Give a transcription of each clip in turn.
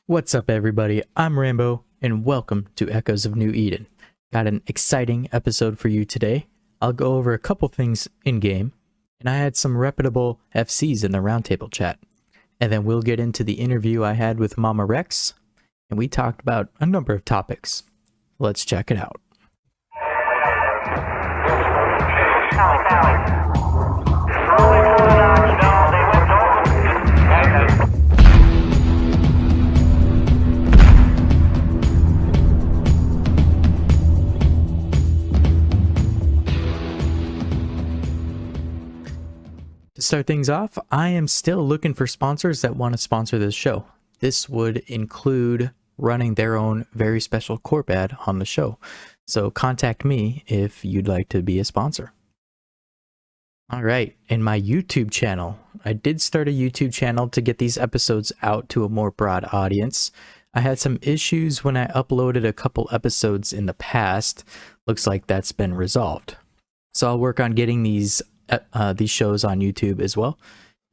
What's up, everybody? I'm Rambo, and welcome to Echoes of New Eden. Got an exciting episode for you today. I'll go over a couple things in-game, and I had some reputable FCs in the roundtable chat. And then we'll get into the interview I had with Momma Rex, and we talked about a number of topics. Let's check it out. To start things off, I am still looking for sponsors that want to sponsor this show. This would include running their own very special corp ad on the show. So contact me if you'd like to be a sponsor. All right, in my YouTube channel, I did start a YouTube channel to get these episodes out to a more broad audience. I had some issues when I uploaded a couple episodes in the past. Looks like that's been resolved. So I'll work on getting these shows on YouTube as well.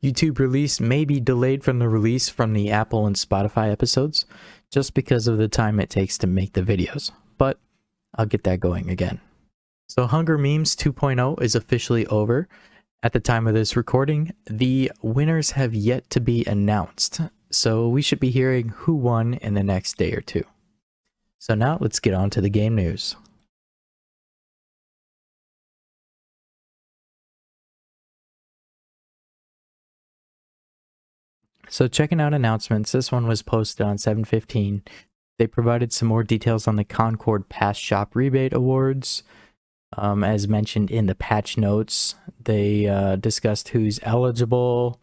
YouTube release may be delayed from the release from the Apple and Spotify episodes, just because of the time it takes to make the videos, but I'll get that going again. So Hunger Memes 2.0 is officially over. At the time of this recording, the winners have yet to be announced, so we should be hearing who won in the next day or two. So now let's get on to the game news. So checking out announcements, this one was posted on 7/15. They provided some more details on the Concord Pass Shop Rebate Awards. As mentioned in the patch notes, they discussed who's eligible,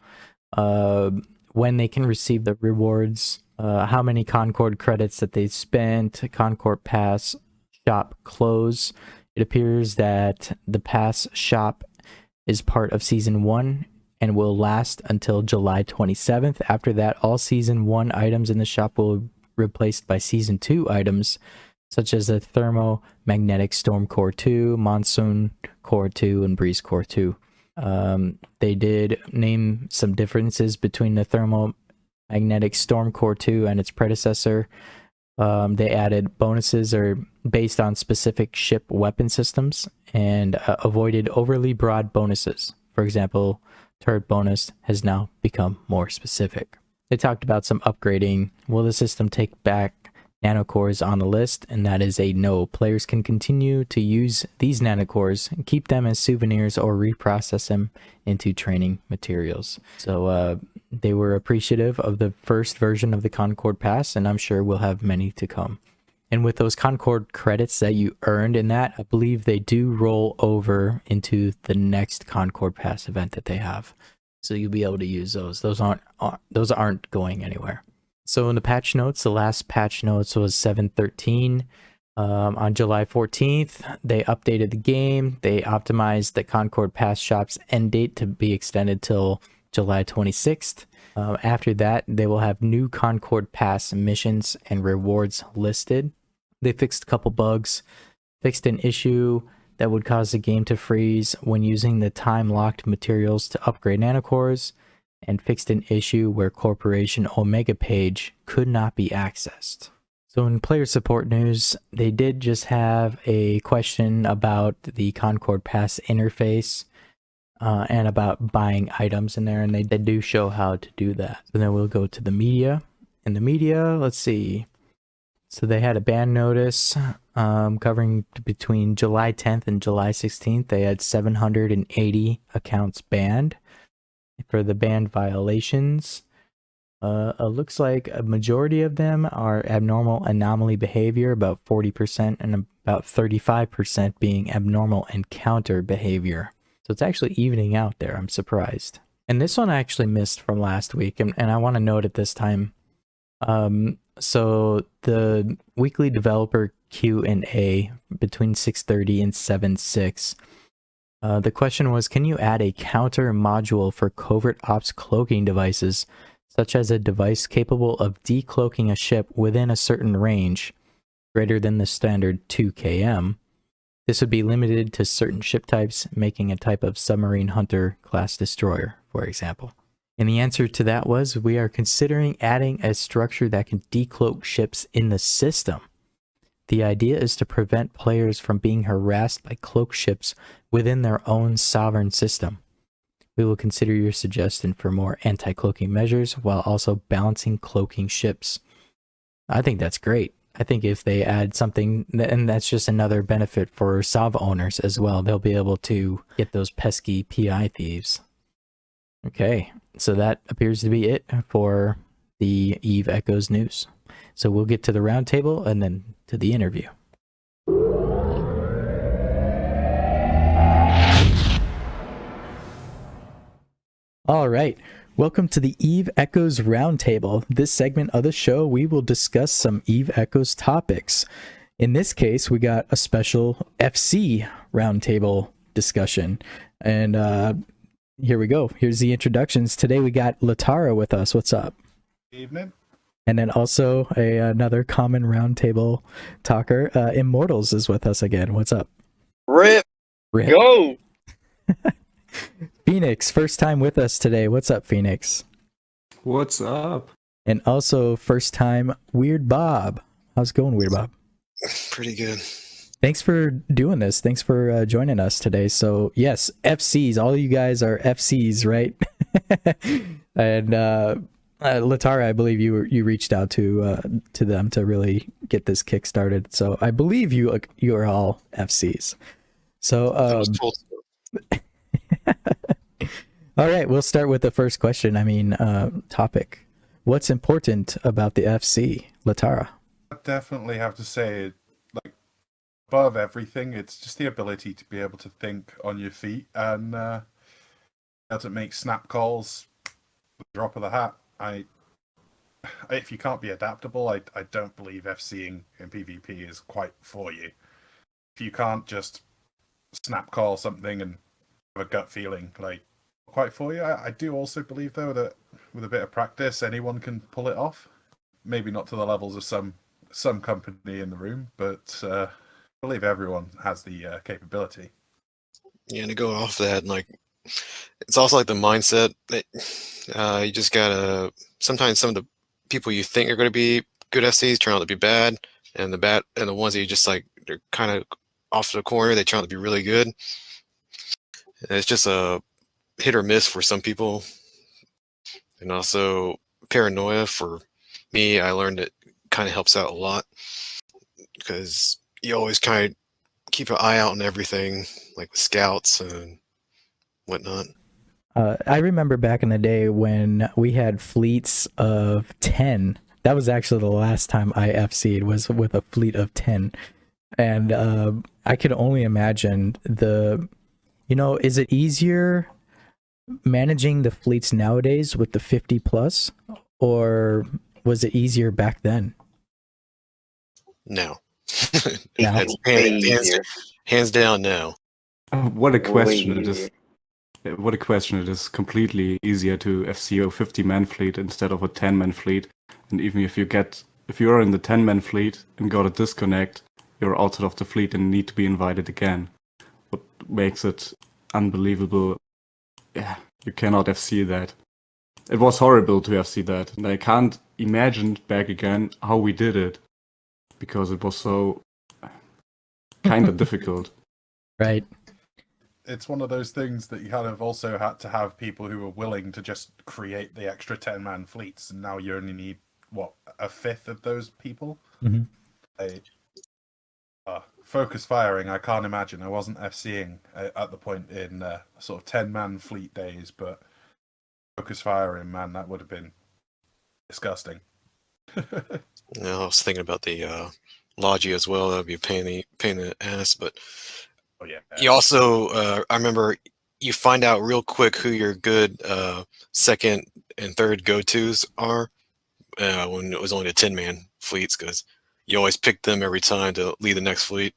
when they can receive the rewards, how many Concord credits that they spent, Concord Pass Shop close. It appears that the Pass Shop is part of Season 1 and will last until July 27th. After that, all Season 1 items in the shop will be replaced by Season 2 items, such as the Thermomagnetic Storm Core 2, Monsoon Core 2, and Breeze Core 2. They did name some differences between the Thermomagnetic Storm Core 2 and its predecessor. They added bonuses are based on specific ship weapon systems and avoided overly broad bonuses. For example, turret bonus has now become more specific. They talked about some upgrading. Will the system take back nanocores on the list? And that is a no. Players can continue to use these nanocores and keep them as souvenirs or reprocess them into training materials. So they were appreciative of the first version of the Concord Pass, and I'm sure we'll have many to come. And with those Concord credits that you earned in that, I believe they do roll over into the next Concord Pass event that they have. So you'll be able to use those. Those aren't going anywhere. So in the patch notes, the last patch notes was 7/13. On July 14th, they updated the game. They optimized the Concord Pass Shop's end date to be extended till July 26th. After that, they will have new Concord Pass missions and rewards listed. They fixed a couple bugs, fixed an issue that would cause the game to freeze when using the time-locked materials to upgrade nanocores, and fixed an issue where Corporation Omega page could not be accessed. So in player support news, they did just have a question about the Concord Pass interface and about buying items in there, and they do show how to do that. So then we'll go to the media. In the media, let's see. So they had a ban notice covering between July 10th and July 16th. They had 780 accounts banned. For the banned violations, it looks like a majority of them are abnormal anomaly behavior, about 40%, and about 35% being abnormal encounter behavior. So it's actually evening out there. I'm surprised. And this one I actually missed from last week, and I want to note it this time. So the weekly developer Q&A between 6:30 and 7:06. The question was, can you add a counter module for covert ops cloaking devices, such as a device capable of decloaking a ship within a certain range, greater than the standard 2 km? This would be limited to certain ship types, making a type of submarine hunter class destroyer, for example. And the answer to that was, we are considering adding a structure that can decloak ships in the system. The idea is to prevent players from being harassed by cloak ships within their own sovereign system. We will consider your suggestion for more anti-cloaking measures while also balancing cloaking ships. I think that's great. I think if they add something, and that's just another benefit for Sov owners as well, they'll be able to get those pesky PI thieves. Okay, so that appears to be it for the Eve Echoes news. So we'll get to the roundtable and then to the interview. All right. Welcome to the Eve Echoes Roundtable. This segment of the show, we will discuss some Eve Echoes topics. In this case, we got a special FC Roundtable discussion. And here we go. Here's the introductions. Today we got Latara with us. What's up? Evening. And then also another common roundtable talker, Immortals, is with us again. What's up? Rip. Go. Phoenix, first time with us today. What's up, Phoenix? What's up? And also first time, Weird Bob. How's it going, Weird Bob? Pretty good. Thanks for doing this. Thanks for joining us today. So yes, FCs. All you guys are FCs, right? And Latara, I believe you reached out to them to really get this kick started. So I believe you are all FCs. So I was told so. All right, we'll start with the first question. Topic. What's important about the FC, Latara? I definitely have to say, like, above everything, it's just the ability to be able to think on your feet and able to make snap calls with the drop of the hat. If you can't be adaptable, I don't believe FCing in PvP is quite for you. If you can't just snap call something and have a gut feeling, like, quite for you. I do also believe, though, that with a bit of practice, anyone can pull it off. Maybe not to the levels of some company in the room, but I believe everyone has the capability. Yeah, and to go off that, like, it's also like the mindset that you just gotta. Sometimes some of the people you think are going to be good SCs turn out to be bad, and the ones that you just like, they're kind of off to the corner, they turn out to be really good. And it's just a hit or miss for some people, and also paranoia for me. I learned it kind of helps out a lot because you always kind of keep an eye out on everything, like with scouts and whatnot. I remember back in the day when we had fleets of 10. That was actually the last time I FC'd, was with a fleet of 10. And I could only imagine is it easier managing the fleets nowadays with the 50 plus, or was it easier back then? No. Now? Hands down now. What a question it is. What a question. It is completely easier to FC a 50-man fleet instead of a 10-man fleet. And even if you're in the 10-man fleet and got a disconnect, you're outside of the fleet and need to be invited again. What makes it unbelievable. Yeah, you cannot FC that. It was horrible to FC that. And I can't imagine back again how we did it, because it was so kind of difficult. Right. It's one of those things that you kind of also had to have people who were willing to just create the extra 10-man fleets, and now you only need, a fifth of those people? Mm-hmm. Focus firing, I can't imagine. I wasn't FCing at the point in sort of 10-man fleet days, but focus firing, man, that would have been disgusting. No, I was thinking about the Logi as well. That would be a pain in the ass, but oh yeah. You also, I remember, you find out real quick who your good second and third go-tos are when it was only the 10-man fleets, because you always pick them every time to lead the next fleet.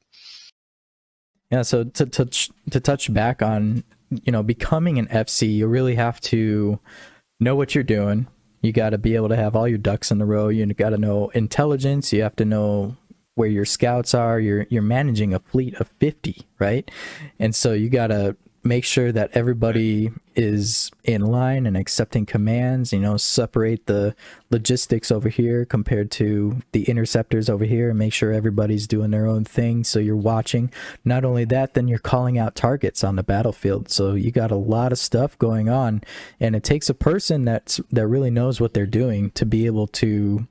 Yeah, so to touch back on, becoming an FC, you really have to know what you're doing. You got to be able to have all your ducks in the row. You got to know intelligence. You have to know where your scouts are. You're managing a fleet of 50, right? And so you got to make sure that everybody is in line and accepting commands, separate the logistics over here compared to the interceptors over here, and make sure everybody's doing their own thing. So you're watching. Not only that, then you're calling out targets on the battlefield. So you got a lot of stuff going on, and it takes a person that really knows what they're doing to be able to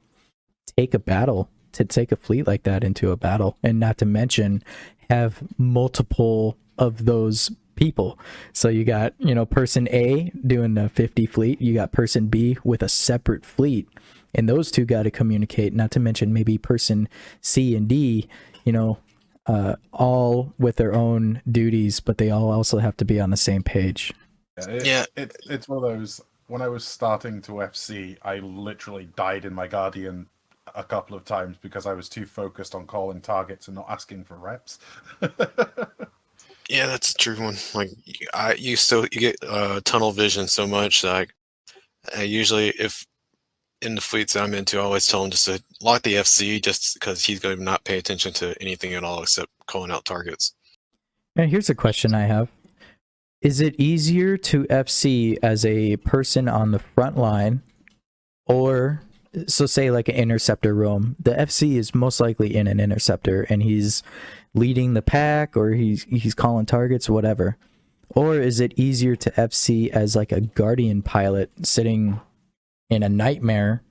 take a fleet like that into a battle, and not to mention have multiple of those people. So you got, person A doing a 50 fleet, you got person B with a separate fleet, and those two got to communicate, not to mention maybe person C and D, all with their own duties, but they all also have to be on the same page. It's one of those, when I was starting to FC, I literally died in my Guardian a couple of times because I was too focused on calling targets and not asking for reps. Yeah, that's a true one. Like, you get tunnel vision so much. Like, I usually, if in the fleets that I'm into, I always tell him just to lock the FC, just because he's going to not pay attention to anything at all except calling out targets. And here's a question I have: is it easier to FC as a person on the front line, or so say like an interceptor roam? The FC is most likely in an interceptor, and he's leading the pack, or he's calling targets, whatever. Or is it easier to FC as like a guardian pilot sitting in a nightmare,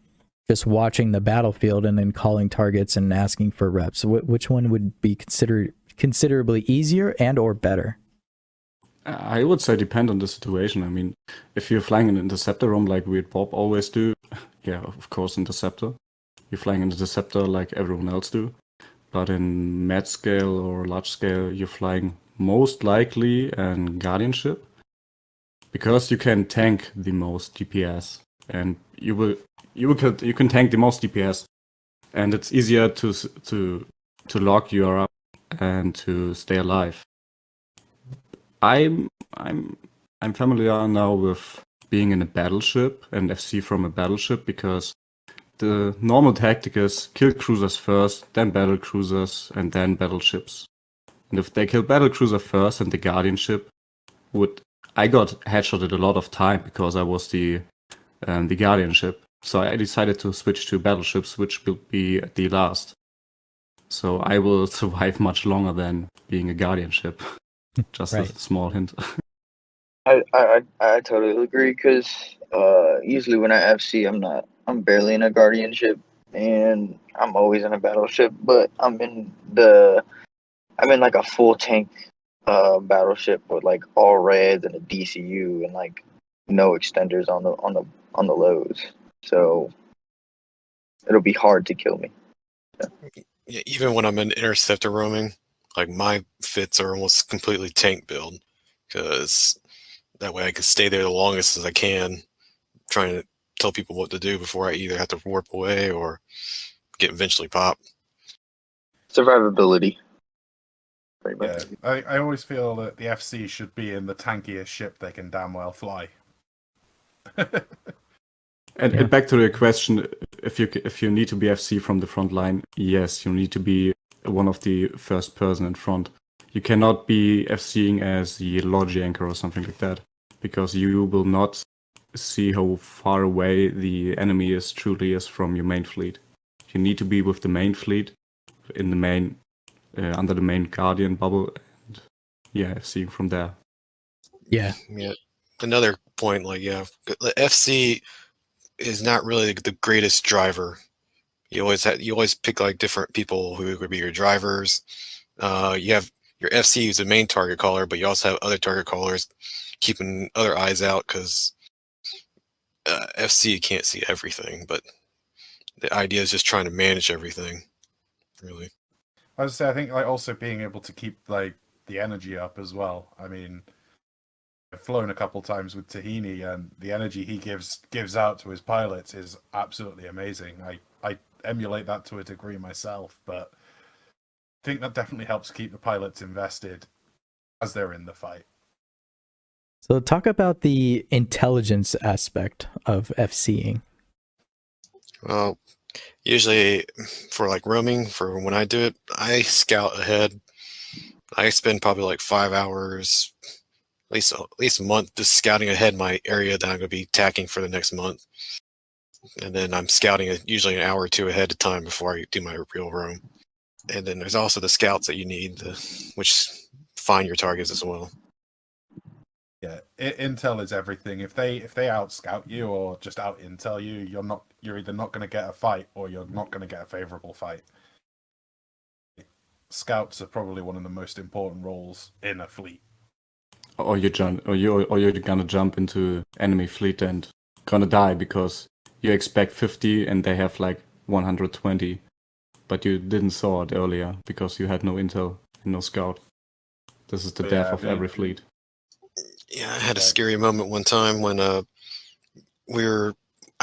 just watching the battlefield and then calling targets and asking for reps? Which one would be considered considerably easier and or better? I would say depend on the situation. I mean, if you're flying an interceptor roam like Weird Bob always do, yeah, of course, interceptor. You're flying an interceptor like everyone else do. But in mad scale or large scale, you're flying most likely an guardianship, because you can tank the most DPS, and you can tank the most DPS, and it's easier to lock you up and to stay alive. I'm familiar now with being in a battleship and FC from a battleship, because the normal tactic is kill cruisers first, then battle cruisers, and then battleships. And if they kill battle cruiser first and the guardianship I got headshotted a lot of time because I was the guardianship. So I decided to switch to battleships, which will be the last. So I will survive much longer than being a guardianship. Just Right. a small hint. I totally agree, because usually when I FC, I'm barely in a guardianship, and I'm always in a battleship, but I'm in like a full tank battleship with like all reds and a DCU and like no extenders on the lows, so it'll be hard to kill me. Yeah, even when I'm in interceptor roaming, like my fits are almost completely tank build, because that way I can stay there the longest as I can, trying to tell people what to do before I either have to warp away or get eventually popped. Survivability. Pretty much. Yeah, I always feel that the FC should be in the tankiest ship they can damn well fly. And back to the question, if you need to be FC from the front line, yes, you need to be one of the first person in front. You cannot be FCing as the logi anchor or something like that, because you will not see how far away the enemy truly is from your main fleet. You need to be with the main fleet in the main under the main guardian bubble, and FCing from there. Yeah. Another point, the FC is not really the greatest driver. You always pick like different people who would be your drivers. You have your FC who's the main target caller, but you also have other target callers keeping other eyes out, because FC can't see everything, but the idea is just trying to manage everything, really. I was say, I think like also being able to keep like the energy up as well. I mean, I've flown a couple times with Tahini, and the energy he gives out to his pilots is absolutely amazing. I emulate that to a degree myself, but I think that definitely helps keep the pilots invested as they're in the fight. So talk about the intelligence aspect of FCing. Well, usually for like roaming, for when I do it, I scout ahead. I spend probably like 5 hours least a month just scouting ahead my area that I'm going to be attacking for the next month. And then I'm scouting usually an hour or two ahead of time before I do my real roam. And then there's also the scouts that you need, which find your targets as well. Yeah, intel is everything. If they out scout you or just out intel you, you're either not going to get a fight or you're not going to get a favorable fight. Scouts are probably one of the most important roles in a fleet. Or you're gonna jump into enemy fleet and gonna die because you expect 50 and they have like 120, but you didn't saw it earlier because you had no intel and no scout. This is the death of every fleet. Yeah, I had a scary moment one time when I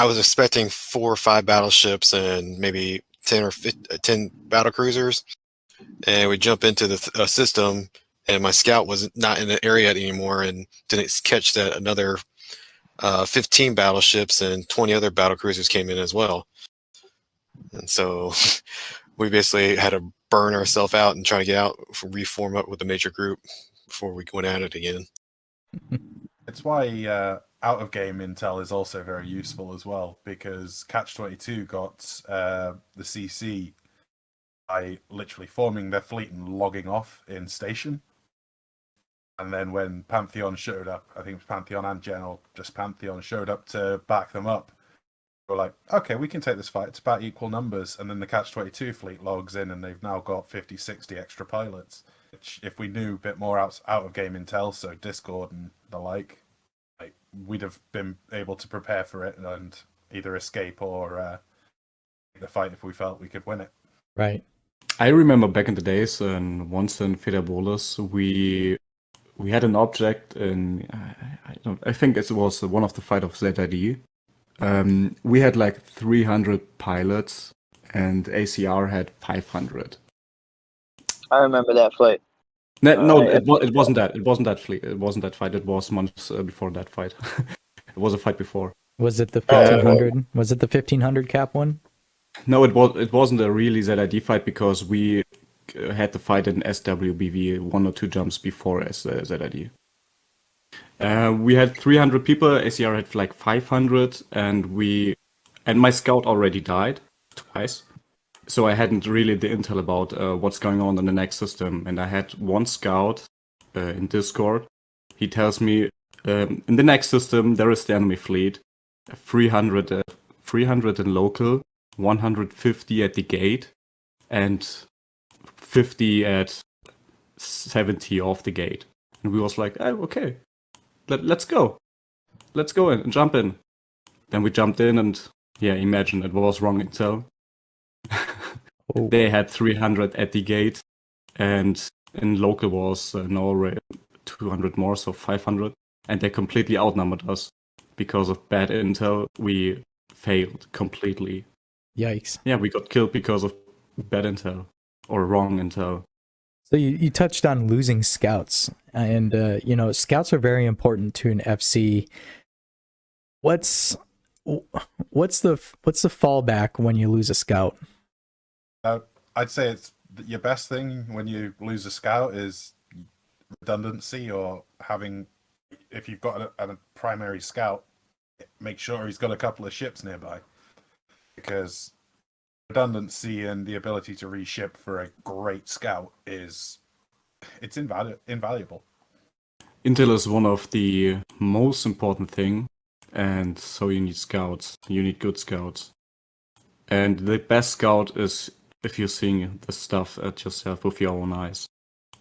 was expecting 4 or 5 battleships and maybe 10 battle cruisers, and we jump into the system, and my scout was not in the area anymore, and didn't catch that another 15 battleships and 20 other battle cruisers came in as well. And so we basically had to burn ourselves out and try to get out, reform up with the major group before we went at it again. It's why out-of-game intel is also very useful as well, because Catch-22 got the CC by literally forming their fleet and logging off in station. And then when Pantheon showed up, I think it was Pantheon and General, just Pantheon showed up to back them up. We were like, okay, we can take this fight. It's about equal numbers. And then the Catch-22 fleet logs in and they've now got 50, 60 extra pilots. Which, if we knew a bit more out-of-game intel, so Discord and the like, we'd have been able to prepare for it and either escape or take the fight if we felt we could win it. Right. I remember back in the days, and once in Federbolas, we had an object, and I think it was one of the fight of ZID. We had like 300 pilots, and ACR had 500. I remember that fight. No, it wasn't that. It wasn't that fleet. It wasn't that fight. It was months before that fight. It was a fight before. Was it the 1500? Was it the 1500 cap one? No, it wasn't a really ZID fight because we had the fight in SWBV 1 or 2 jumps before ZID. We had 300 people. ACR had like 500, and my scout already died twice. So I hadn't really the intel about what's going on in the next system. And I had one scout in Discord. He tells me, in the next system, there is the enemy fleet. 300 in local, 150 at the gate, and 50 at 70 off the gate. And we was like, oh, okay, let's go. Let's go in and jump in. Then we jumped in and, yeah, imagine it was wrong intel. Oh. They had 300 at the gate, and in local was Norway 200 more, so 500, and they completely outnumbered us. Because of bad intel, we failed completely. Yikes. Yeah, we got killed because of bad intel, or wrong intel. So you touched on losing scouts, and scouts are very important to an FC. What's the fallback when you lose a scout? I'd say it's your best thing when you lose a scout is redundancy, or having, if you've got a primary scout, make sure he's got a couple of ships nearby, because redundancy and the ability to reship for a great scout it's invaluable. Intel is one of the most important thing, and so you need scouts. You need good scouts, and the best scout is if you're seeing the stuff at yourself with your own eyes.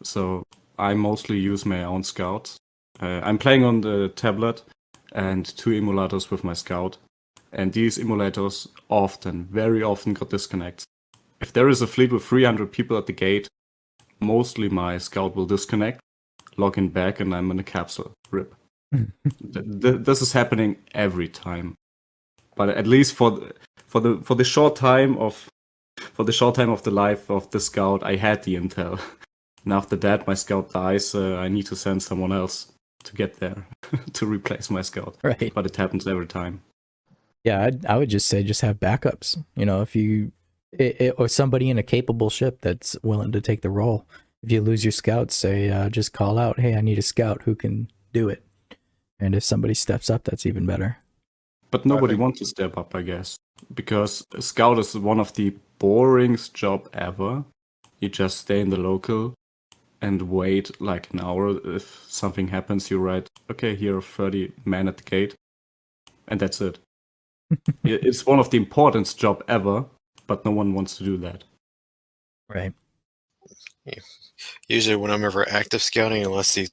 So I mostly use my own scouts. I'm playing on the tablet and 2 emulators with my scout, and these emulators very often got disconnects. If there is a fleet with 300 people at the gate, mostly my scout will disconnect, log in back, and I'm in a capsule. RIP. This is happening every time, but at least for the short time of the life of the scout, I had the intel. And after that, my scout dies. I need to send someone else to get there to replace my scout. Right. But it happens every time. Yeah, I would just say just have backups. If you or somebody in a capable ship that's willing to take the role. If you lose your scouts, say just call out, hey, I need a scout who can do it. And if somebody steps up, that's even better. But nobody wants to step up, I guess, because a scout is one of the boringest job ever. You just stay in the local and wait like an hour. If something happens, you write, okay, here are 30 men at the gate, and that's it. It's one of the importantest job ever, but no one wants to do that. Right. Yeah. Usually when I'm ever active scouting, unless they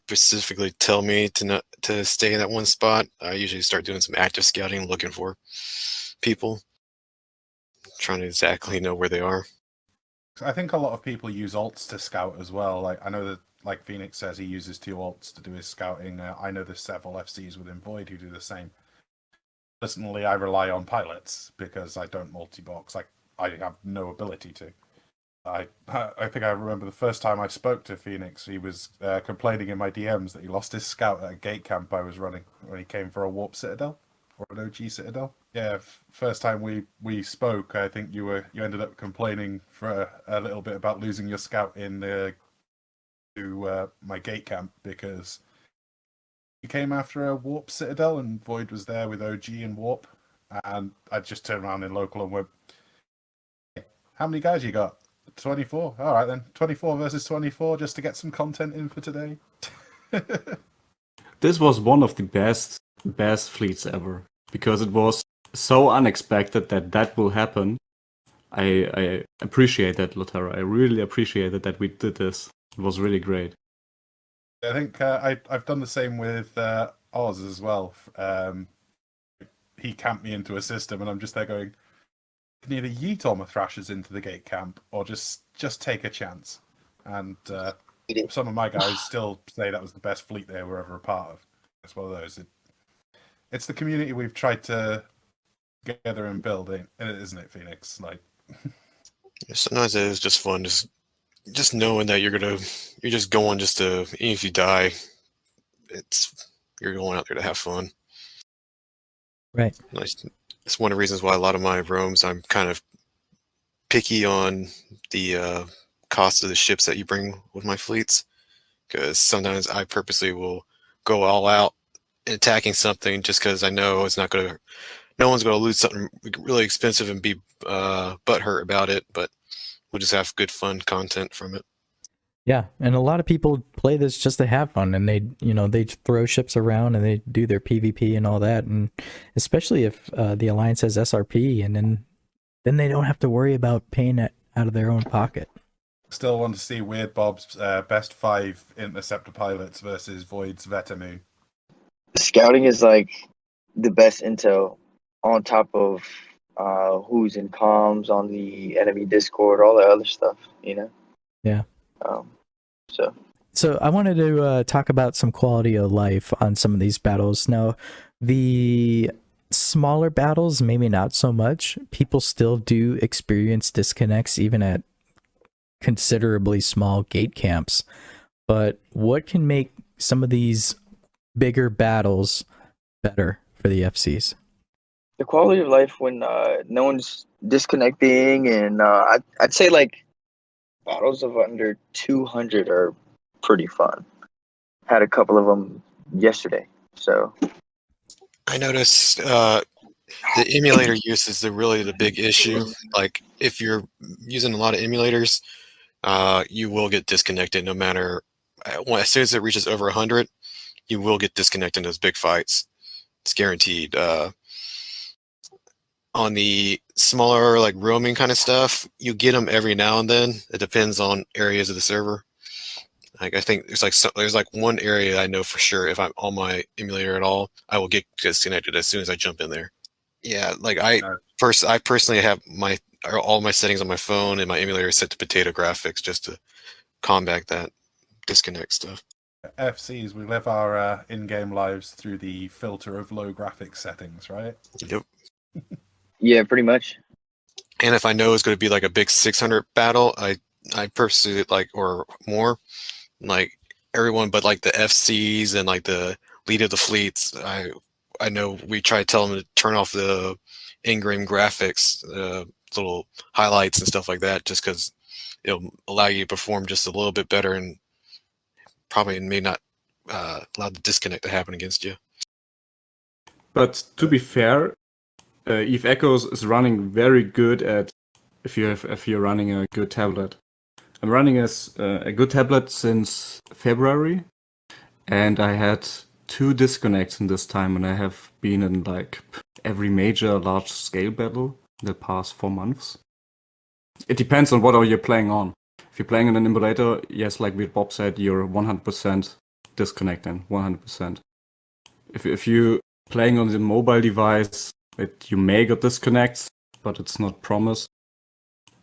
specifically tell me to stay in that one spot, I usually start doing some active scouting, looking for people, trying to exactly know where they are. I think a lot of people use alts to scout as well. Like I know that, like Phoenix says, he uses 2 alts to do his scouting. I know there's several FCs within Void who do the same. Personally, I rely on pilots because I don't multi-box. I have no ability to. I think I remember the first time I spoke to Phoenix, he was complaining in my DMs that he lost his scout at a gate camp I was running when he came for a warp citadel or an OG citadel. Yeah, first time we spoke, I think you ended up complaining for a little bit about losing your scout in to my gate camp because he came after a warp citadel and Void was there with OG and warp, and I just turned around in local and went, hey, how many guys you got? 24. All right then, 24 versus 24 just to get some content in for today. This was one of the best fleets ever because it was so unexpected that will happen. I appreciate that, Lotara. I really appreciated that we did this. It was really great. I think I've done the same with Oz as well. He camped me into a system, and I'm just there going, can either yeet all my thrashers into the gate camp or just take a chance. And some of my guys still say that was the best fleet they were ever a part of. It's one of those. It's the community we've tried to get together and build, isn't it, Phoenix? Like, sometimes it is just fun, just knowing that you're just going just to, even if you die, you're going out there to have fun. Right. Nice. It's one of the reasons why a lot of my roams, I'm kind of picky on the cost of the ships that you bring with my fleets, because sometimes I purposely will go all out attacking something just because I know no one's going to lose something really expensive and be butthurt about it, but we'll just have good fun content from it. Yeah, and a lot of people play this just to have fun, and they throw ships around and they do their PvP and all that, and especially if the Alliance has SRP, and then they don't have to worry about paying it out of their own pocket. Still want to see Weird Bob's best 5 interceptor pilots versus Void's Vetamoon. Scouting is like the best intel on top of who's in comms on the enemy Discord, all that other stuff, Yeah. So I wanted to talk about some quality of life on some of these battles. Now, the smaller battles, maybe not so much. People still do experience disconnects even at considerably small gate camps. But what can make some of these bigger battles better for the FCs? the quality of life when no one's disconnecting, and I'd say like battles of under 200 are pretty fun. Had a couple of them yesterday, so I noticed the emulator use is really the big issue. Like if you're using a lot of emulators, you will get disconnected no matter. As soon as it reaches over 100, you will get disconnected in those big fights. It's guaranteed. On the smaller, like roaming kind of stuff, you get them every now and then. It depends on areas of the server. Like I think there's like one area I know for sure. If I'm on my emulator at all, I will get disconnected as soon as I jump in there. Yeah, like I personally have all my settings on my phone and my emulator set to potato graphics just to combat that disconnect stuff. FCs, we live our in-game lives through the filter of low graphics settings, right? Yep. yeah, pretty much. And if I know it's going to be like a big 600 battle, I purposely or more, like everyone but like the FCs and like the lead of the fleets, I know we try to tell them to turn off the in-game graphics, little highlights and stuff like that, just because it'll allow you to perform just a little bit better and probably may not allowed the disconnect to happen against you. But to be fair, Eve Echoes is running very good at if you're running a good tablet. I'm running a good tablet since February, and I had 2 disconnects in this time, and I have been in like every major large scale battle in the past 4 months. It depends on what are you playing on. If you're playing on an emulator, yes, like Bob said, you're 100% disconnecting, 100%. If you playing on the mobile device, you may get disconnects, but it's not promised.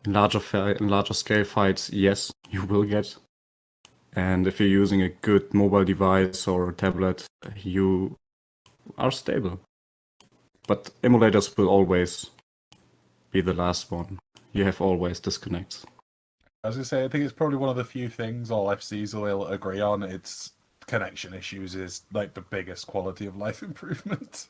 In larger scale fights, yes, you will get. And if you're using a good mobile device or a tablet, you are stable. But emulators will always be the last one. You have always disconnects. As I say, I think it's probably one of the few things all FCs will agree on. It's connection issues is like the biggest quality of life improvement.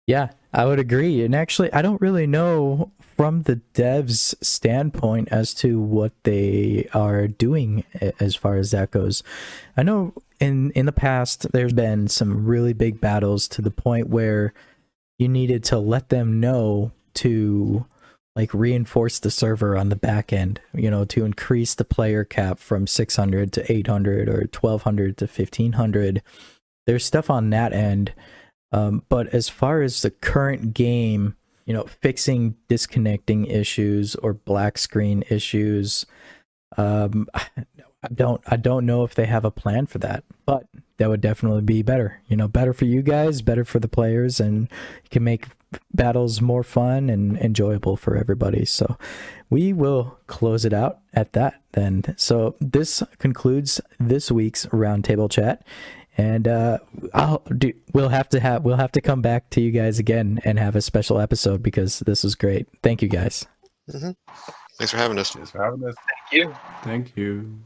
Yeah, I would agree. And actually, I don't really know from the devs' standpoint as to what they are doing as far as that goes. I know in the past, there's been some really big battles to the point where you needed to let them know to like reinforce the server on the back end, you know, to increase the player cap from 600 to 800 or 1200 to 1500. There's stuff on that end. But as far as the current game, you know, fixing disconnecting issues or black screen issues, I don't know if they have a plan for that, but that would definitely be better. You know, better for you guys, better for the players, and you can make battles more fun and enjoyable for everybody. So we will close it out at that then. So this concludes this week's roundtable chat. And we'll have to come back to you guys again and have a special episode because this was great. Thank you guys. Mm-hmm. Thanks for having us. Thanks for having us. Thank you. Thank you.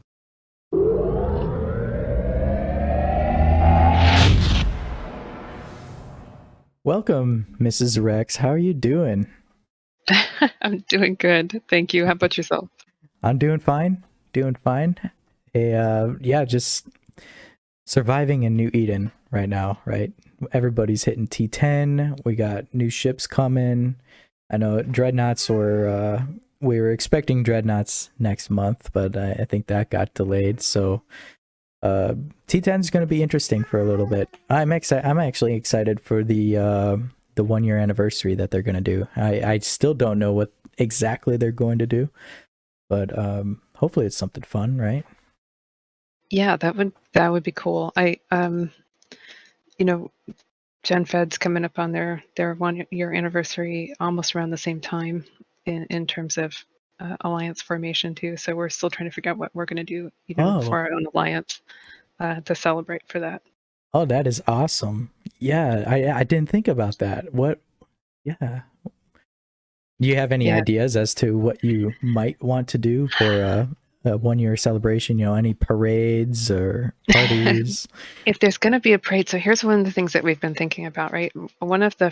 Welcome, Mrs. Rex. How are you doing? I'm doing good. Thank you. How about yourself? I'm doing fine. Just surviving in New Eden right now, right? Everybody's hitting T10. We got new ships coming. I know Dreadnoughts we were expecting Dreadnoughts next month, but I think that got delayed. So T10 is going to be interesting for a little bit. I'm actually excited for the 1 year anniversary that they're going to do. I still don't know what exactly they're going to do, but hopefully it's something fun, right? Yeah, that would be cool. Gen Fed's coming up on their 1 year anniversary almost around the same time in terms of alliance formation too. So we're still trying to figure out what we're going to do, for our own alliance to celebrate for that. Oh, that is awesome. Yeah, I didn't think about that. What? Yeah. Do you have any ideas as to what you might want to do for a 1 year celebration? You know, any parades or parties? If there's going to be a parade, so here's one of the things that we've been thinking about, right? One of the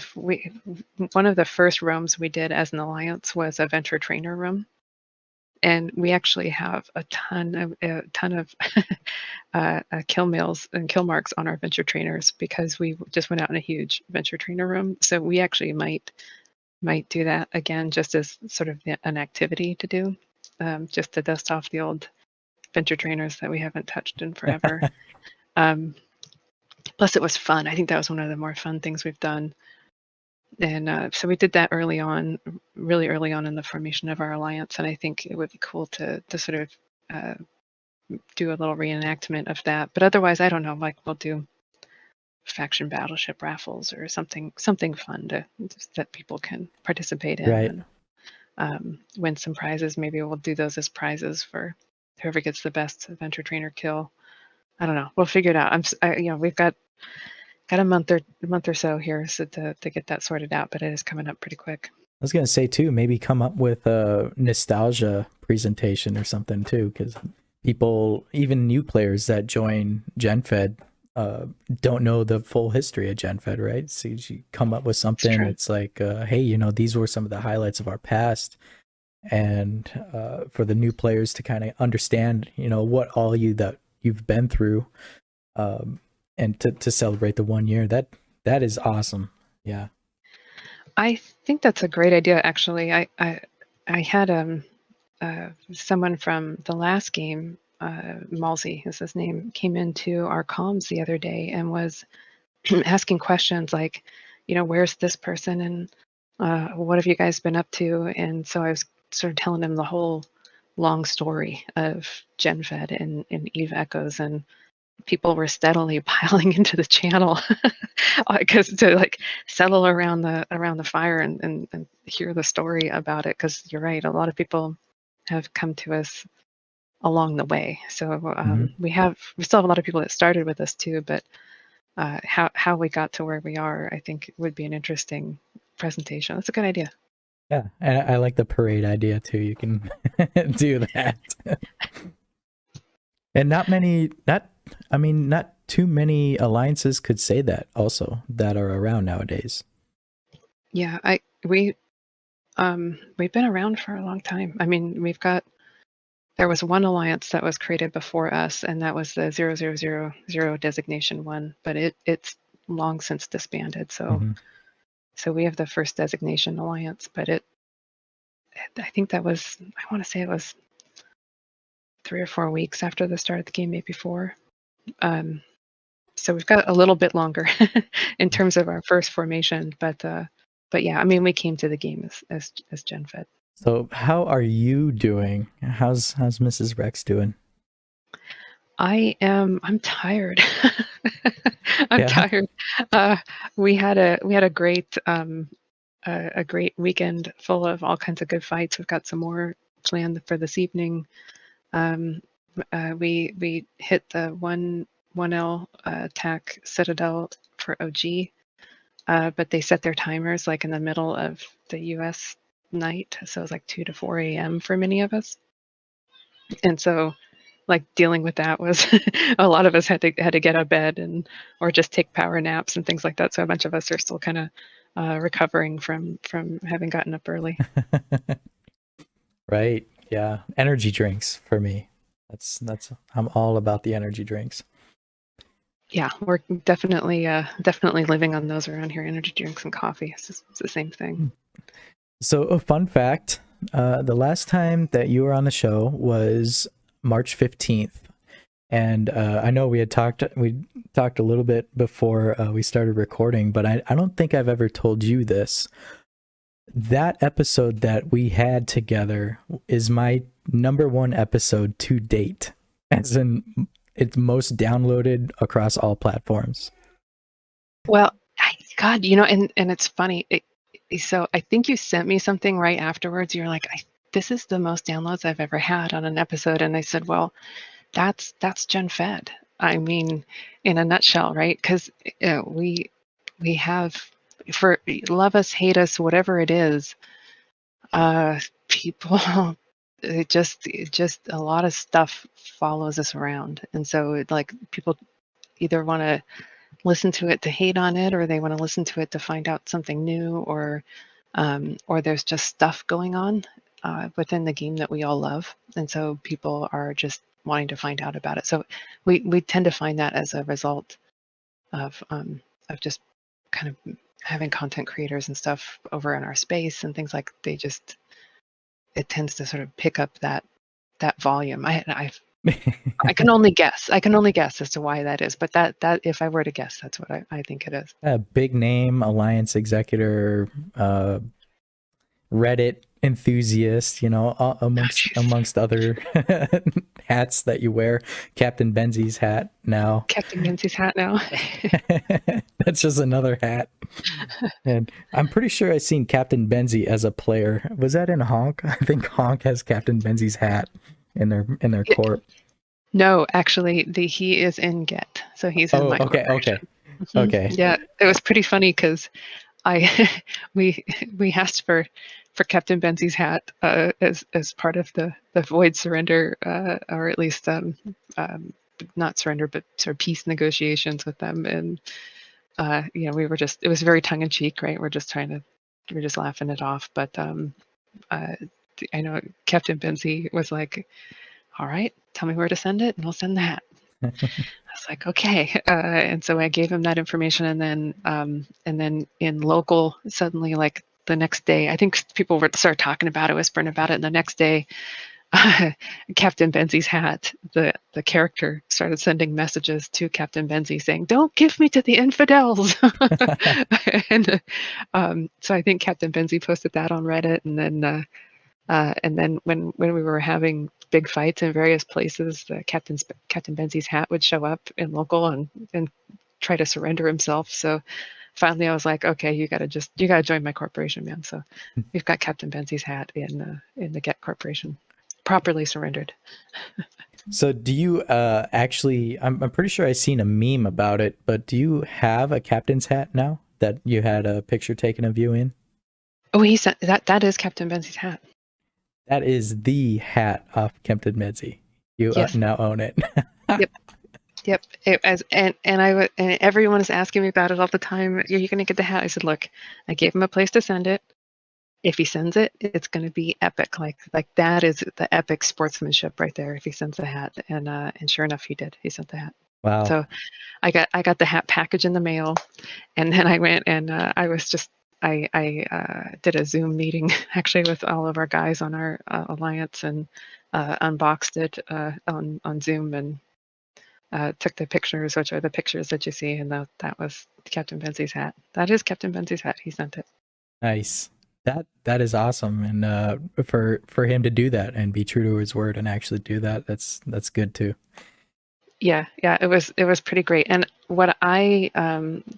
first rooms we did as an alliance was a venture trainer room, and we actually have a ton of kill meals and kill marks on our venture trainers because we just went out in a huge venture trainer room. So we actually might do that again, just as sort of an activity to do. Just to dust off the old venture trainers that we haven't touched in forever. Plus, it was fun. I think that was one of the more fun things we've done. And so we did that really early on in the formation of our alliance. And I think it would be cool to sort of do a little reenactment of that. But otherwise, I don't know. Like we'll do faction battleship raffles or something fun that people can participate in. Right. And, win some prizes. Maybe we'll do those as prizes for whoever gets the best venture trainer kill. I don't know. We'll figure it out. We've got a month or so here to get that sorted out, but it is coming up pretty quick. I was gonna say too, maybe come up with a nostalgia presentation or something too, because people, even new players that join GenFed, don't know the full history of GenFed, right? So you come up with something. It's like, hey, these were some of the highlights of our past, and for the new players to kind of understand, what all that you've been through, and to celebrate the 1 year. That is awesome. Yeah. I think that's a great idea. Actually, I had someone from the last game, Malsey is his name, came into our comms the other day and was asking questions like, where's this person and what have you guys been up to? And so I was sort of telling him the whole long story of GenFed and Eve Echoes, and people were steadily piling into the channel because to like settle around the fire and hear the story about it. Because you're right, a lot of people have come to us along the way. So we still have a lot of people that started with us too, but how we got to where we are, I think would be an interesting presentation. That's a good idea. Yeah, and I like the parade idea too. You can do that. And not too many alliances could say that also that are around nowadays. Yeah, we've been around for a long time. I mean, there was one alliance that was created before us, and that was the 0000 designation one, but it's long since disbanded. So so we have the first designation alliance, but I think that was, I want to say it was 3 or 4 weeks after the start of the game, maybe 4. So we've got a little bit longer in terms of our first formation, but yeah, I mean, we came to the game as GenFed. So how are you doing? How's Mrs. Rex doing? I'm tired. I'm tired. We had a great weekend full of all kinds of good fights. We've got some more planned for this evening. We hit the 1L attack Citadel for OG, but they set their timers like in the middle of the US night, so it was like 2 to 4 a.m. for many of us, and so like dealing with that was a lot of us had to get out of bed or just take power naps and things like that. So a bunch of us are still kind of recovering from having gotten up early. Right. Yeah. Energy drinks for me. That's I'm all about the energy drinks. Yeah, we're definitely living on those around here. Energy drinks and coffee. It's the same thing. So a fun fact, the last time that you were on the show was March 15th. And I know we talked a little bit before we started recording, but I don't think I've ever told you this. That episode that we had together is my #1 episode to date, as in it's most downloaded across all platforms. Well, God, and it's funny. So I think you sent me something right afterwards. You're like, this is the most downloads I've ever had on an episode. And I said, well, that's GenFed. I mean, in a nutshell, right? Because we have, for love us, hate us, whatever it is, people, it just a lot of stuff follows us around. And so like people either want to listen to it to hate on it, or they want to listen to it to find out something new, or there's just stuff going on within the game that we all love, and so people are just wanting to find out about it. So we tend to find that as a result of just kind of having content creators and stuff over in our space and things like it tends to sort of pick up that volume. I can only guess. I can only guess as to why that is. But that if I were to guess, that's what I think it is. A big name alliance executor, Reddit enthusiast, amongst other hats that you wear. Captain Benzie's hat now. Captain Benzie's hat now. That's just another hat. And I'm pretty sure I've seen Captain Benzie as a player. Was that in Honk? I think Honk has Captain Benzie's hat in their corp. No, actually, he is in Get, so he's in my okay. Yeah, it was pretty funny because we asked for Captain Benzie's hat as part of the Void surrender, or at least not surrender, but sort of peace negotiations with them, and we were it was very tongue in cheek, right? We're just laughing it off, but I know Captain Benzie was like, all right, tell me where to send it and I'll send the hat. I was was like, okay. And so I gave him that information, and then in local, suddenly, like the next day, I think people were started talking about it, whispering about it, and the next day, Captain Benzie's hat, the character, started sending messages to Captain Benzie saying, "Don't give me to the infidels." And so I think Captain Benzie posted that on Reddit, and then when we were having big fights in various places, Captain Benzie's hat would show up in local and try to surrender himself. So finally, I was like, okay, you gotta join my corporation, man. So we've got Captain Benzie's hat in the Get Corporation, properly surrendered. So do you actually, I'm pretty sure I seen a meme about it, but do you have a captain's hat now that you had a picture taken of you in? Oh, he said that is Captain Benzie's hat. That is the hat off Captain Benzie. You Yes. now own it. Yep. And everyone is asking me about it all the time. Are you going to get the hat? I said, look, I gave him a place to send it. If he sends it, it's going to be epic. Like that is the epic sportsmanship right there. If he sends the hat, and sure enough, he did. He sent the hat. Wow. So I got the hat package in the mail, and then I went and I did a Zoom meeting actually with all of our guys on our alliance, and unboxed it on Zoom, and took the pictures, which are the pictures that you see, and that was Captain Benzie's hat. That is Captain Benzie's hat. He sent it. Nice. That is awesome, and for him to do that and be true to his word and actually do that, that's good too. Yeah, it was pretty great. And what I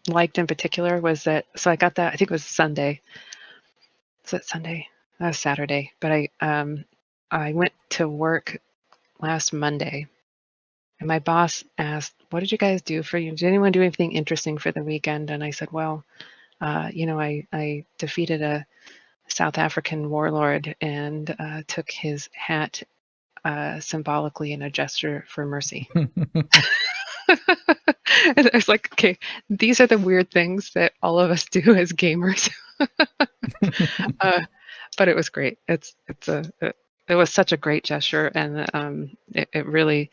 liked in particular was that, so I got that, I think it was Sunday. Was it Sunday? That was Saturday. But I went to work last Monday, and my boss asked, "What did you guys do for you? Did anyone do anything interesting for the weekend?" And I said, "Well, I defeated a South African warlord and took his hat symbolically in a gesture for mercy." And I was like, okay, these are the weird things that all of us do as gamers. But it was great. It was such a great gesture, and it really,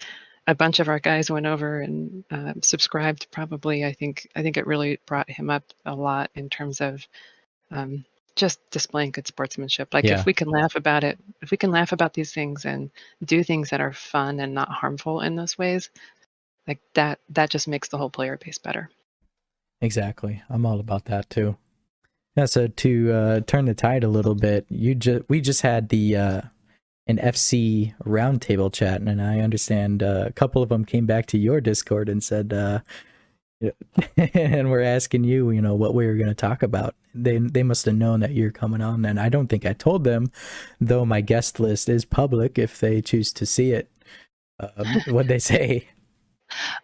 a bunch of our guys went over and subscribed. Probably, I think it really brought him up a lot in terms of just displaying good sportsmanship. Like, Yeah. if we can laugh about it, if we can laugh about these things and do things that are fun and not harmful in those ways, like that just makes the whole player base better. Exactly. I'm all about that too. Yeah, so to turn the tide a little bit, we just had the an FC roundtable chat, and I understand a couple of them came back to your Discord and said, and we're asking you, what we were going to talk about. They must have known that you're coming on, and I don't think I told them, though my guest list is public if they choose to see it. What'd they say?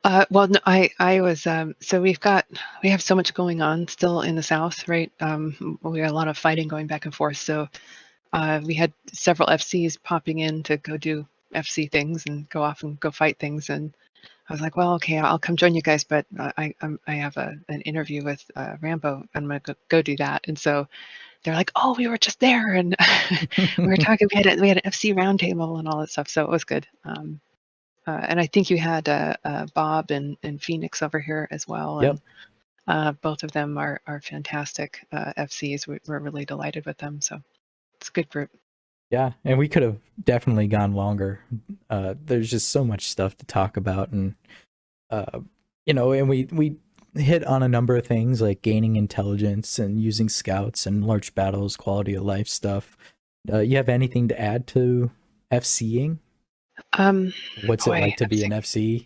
Well, no, I was, so we have so much going on still in the South, right? We had a lot of fighting going back and forth. So we had several FCs popping in to go do FC things and go off and go fight things. And I was like, well, okay, I'll come join you guys, but I have an interview with Rambo. I'm going to go do that. And so they're like, oh, we were just there, and we were talking, we had an FC roundtable and all that stuff. So it was good. And I think you had Bob and Phoenix over here as well. Yep. And both of them are fantastic FCs. We're really delighted with them. So it's a good group. Yeah, and we could have definitely gone longer. There's just so much stuff to talk about, and and we hit on a number of things like gaining intelligence and using scouts and large battles, quality of life stuff. You have anything to add to FCing? What's it like to be an FC?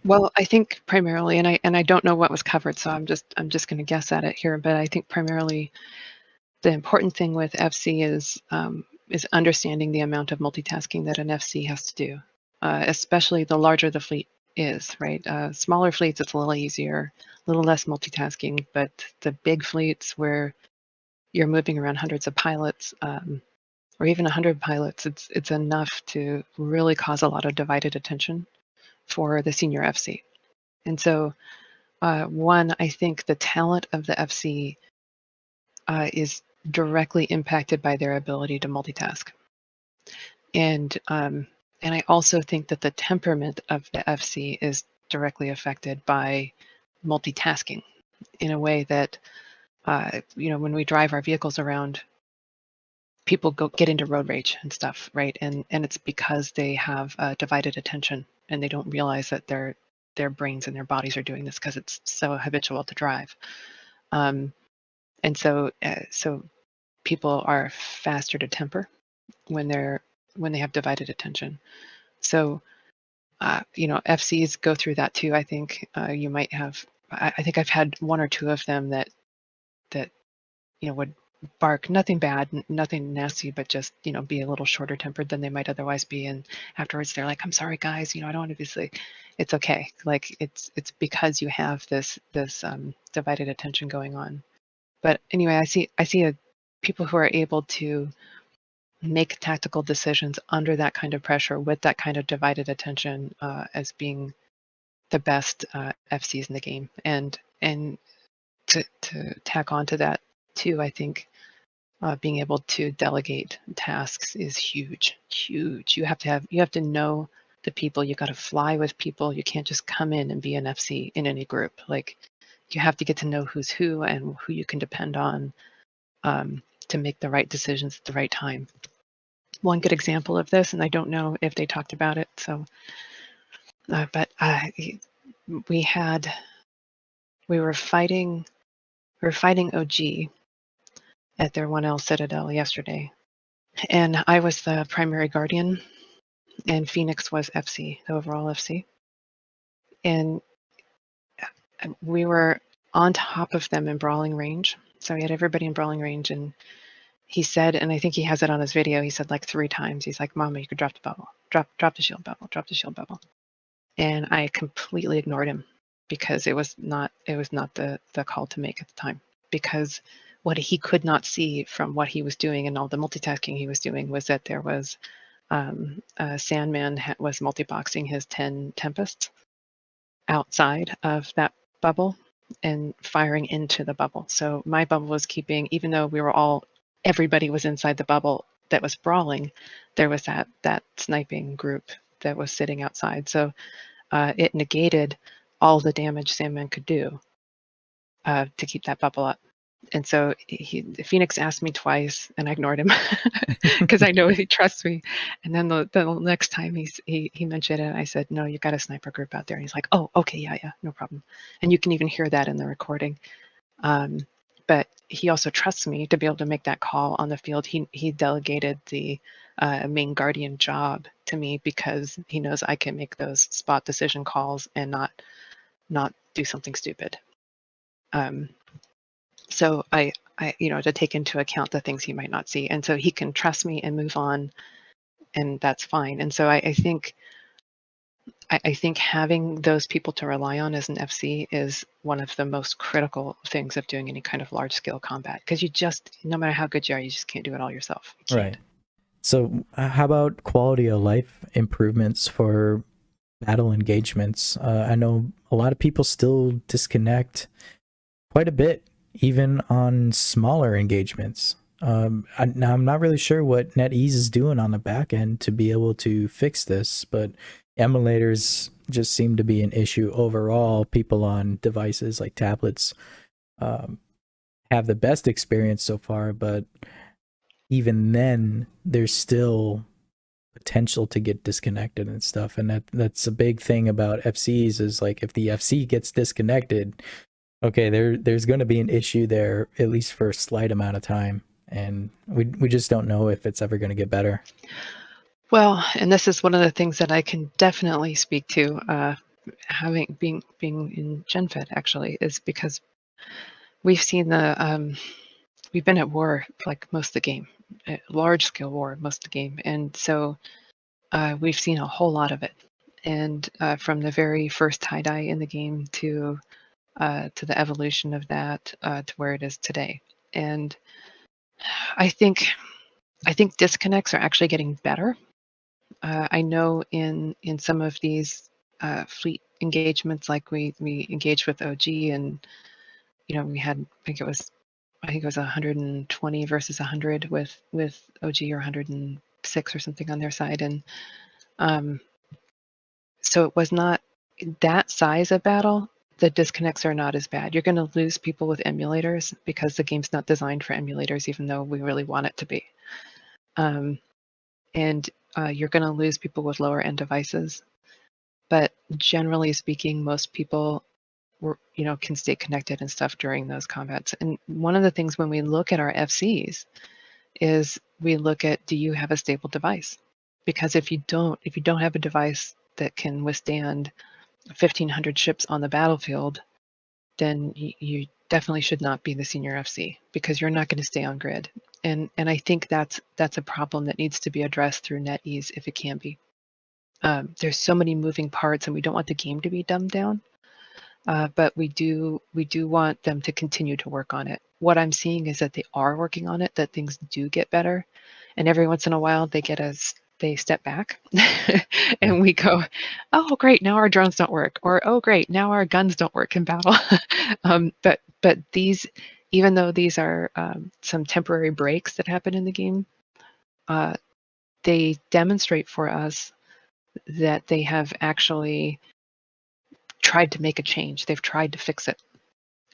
Well, I think primarily, and I don't know what was covered, so I'm just going to guess at it here. But I think primarily the important thing with FC is understanding the amount of multitasking that an FC has to do, especially the larger the fleet is, right? Smaller fleets, it's a little easier, a little less multitasking. But the big fleets where you're moving around hundreds of pilots, or even 100 pilots, it's enough to really cause a lot of divided attention for the senior FC. And so, one, I think the talent of the FC is directly impacted by their ability to multitask. And And I also think that the temperament of the FC is directly affected by multitasking in a way that, when we drive our vehicles around, people get into road rage and stuff, right? And it's because they have divided attention and they don't realize that their brains and their bodies are doing this because it's so habitual to drive. And so people are faster to temper when they have divided attention. So FCs go through that too. I think you might have. I think I've had one or two of them that would bark, nothing bad, nothing nasty, but just be a little shorter tempered than they might otherwise be. And afterwards, they're like, "I'm sorry, guys. I don't want to be sick." It's okay. Like it's because you have this divided attention going on. But anyway, I see people who are able to make tactical decisions under that kind of pressure with that kind of divided attention as being the best FCs in the game. And to tack on to that too, I think being able to delegate tasks is huge. You have to know the people. You got to fly with people. You can't just come in and be an FC in any group. Like you have to get to know who's who and who you can depend on to make the right decisions at the right time. One good example of this, and I don't know if they talked about it, so but we were fighting OG at their 1L Citadel yesterday, and I was the primary guardian, and Phoenix was FC, the overall FC, and we were on top of them in brawling range. So we had everybody in brawling range, and he said, and I think he has it on his video, he said like 3 times, he's like, "Mama, you could drop the bubble, drop the shield bubble, drop the shield bubble." And I completely ignored him because it was not the call to make at the time, because what he could not see from what he was doing and all the multitasking he was doing was that there was Sandman was multiboxing his 10 Tempests outside of that bubble and firing into the bubble. So my bubble was keeping, even though everybody was inside the bubble that was brawling, there was that sniping group that was sitting outside. So it negated all the damage Sandman could do to keep that bubble up. And so Phoenix asked me twice, and I ignored him because I know he trusts me. And then the next time he mentioned it, I said, "No, you've got a sniper group out there." And he's like, "Oh, okay, yeah, no problem." And you can even hear that in the recording. But he also trusts me to be able to make that call on the field. He delegated the main guardian job to me because he knows I can make those spot decision calls and not do something stupid. So I to take into account the things he might not see, and so he can trust me and move on, and that's fine. And so I think having those people to rely on as an FC is one of the most critical things of doing any kind of large scale combat, because you just, no matter how good you are, you just can't do it all yourself. Right. So how about quality of life improvements for battle engagements? I know a lot of people still disconnect quite a bit, even on smaller engagements. Now I'm not really sure what NetEase is doing on the back end to be able to fix this, but emulators just seem to be an issue overall. People on devices like tablets have the best experience so far, but even then there's still potential to get disconnected and stuff. And that's a big thing about FCs, is like if the FC gets disconnected, okay, there's going to be an issue there, at least for a slight amount of time, and we just don't know if it's ever going to get better. Well, and this is one of the things that I can definitely speak to, having being in Gen Fed actually, is because we've seen we've been at war like most of the game, large scale war most of the game, and so we've seen a whole lot of it. And from the very first tie-dye in the game to the evolution of that to where it is today. And I think disconnects are actually getting better. I know in some of these fleet engagements, like we engaged with OG, and we had, I think it was 120 versus 100 with OG, or 106 or something on their side, and So it was not that size of battle. The disconnects are not as bad. You're going to lose people with emulators because the game's not designed for emulators, even though we really want it to be. And you're going to lose people with lower end devices. But generally speaking, most people can stay connected and stuff during those combats. And one of the things when we look at our FCs is we look at, do you have a stable device? Because if you don't have a device that can withstand 1,500 ships on the battlefield, then you definitely should not be the senior FC, because you're not going to stay on grid. And I think that's a problem that needs to be addressed through NetEase if it can be. There's so many moving parts, and we don't want the game to be dumbed down. But we do want them to continue to work on it. What I'm seeing is that they are working on it, that things do get better, and every once in a while they step back and we go, oh great, now our drones don't work, or oh great, now our guns don't work in battle. But these, even though these are some temporary breaks that happen in the game, they demonstrate for us that they have actually tried to make a change. They've tried to fix it.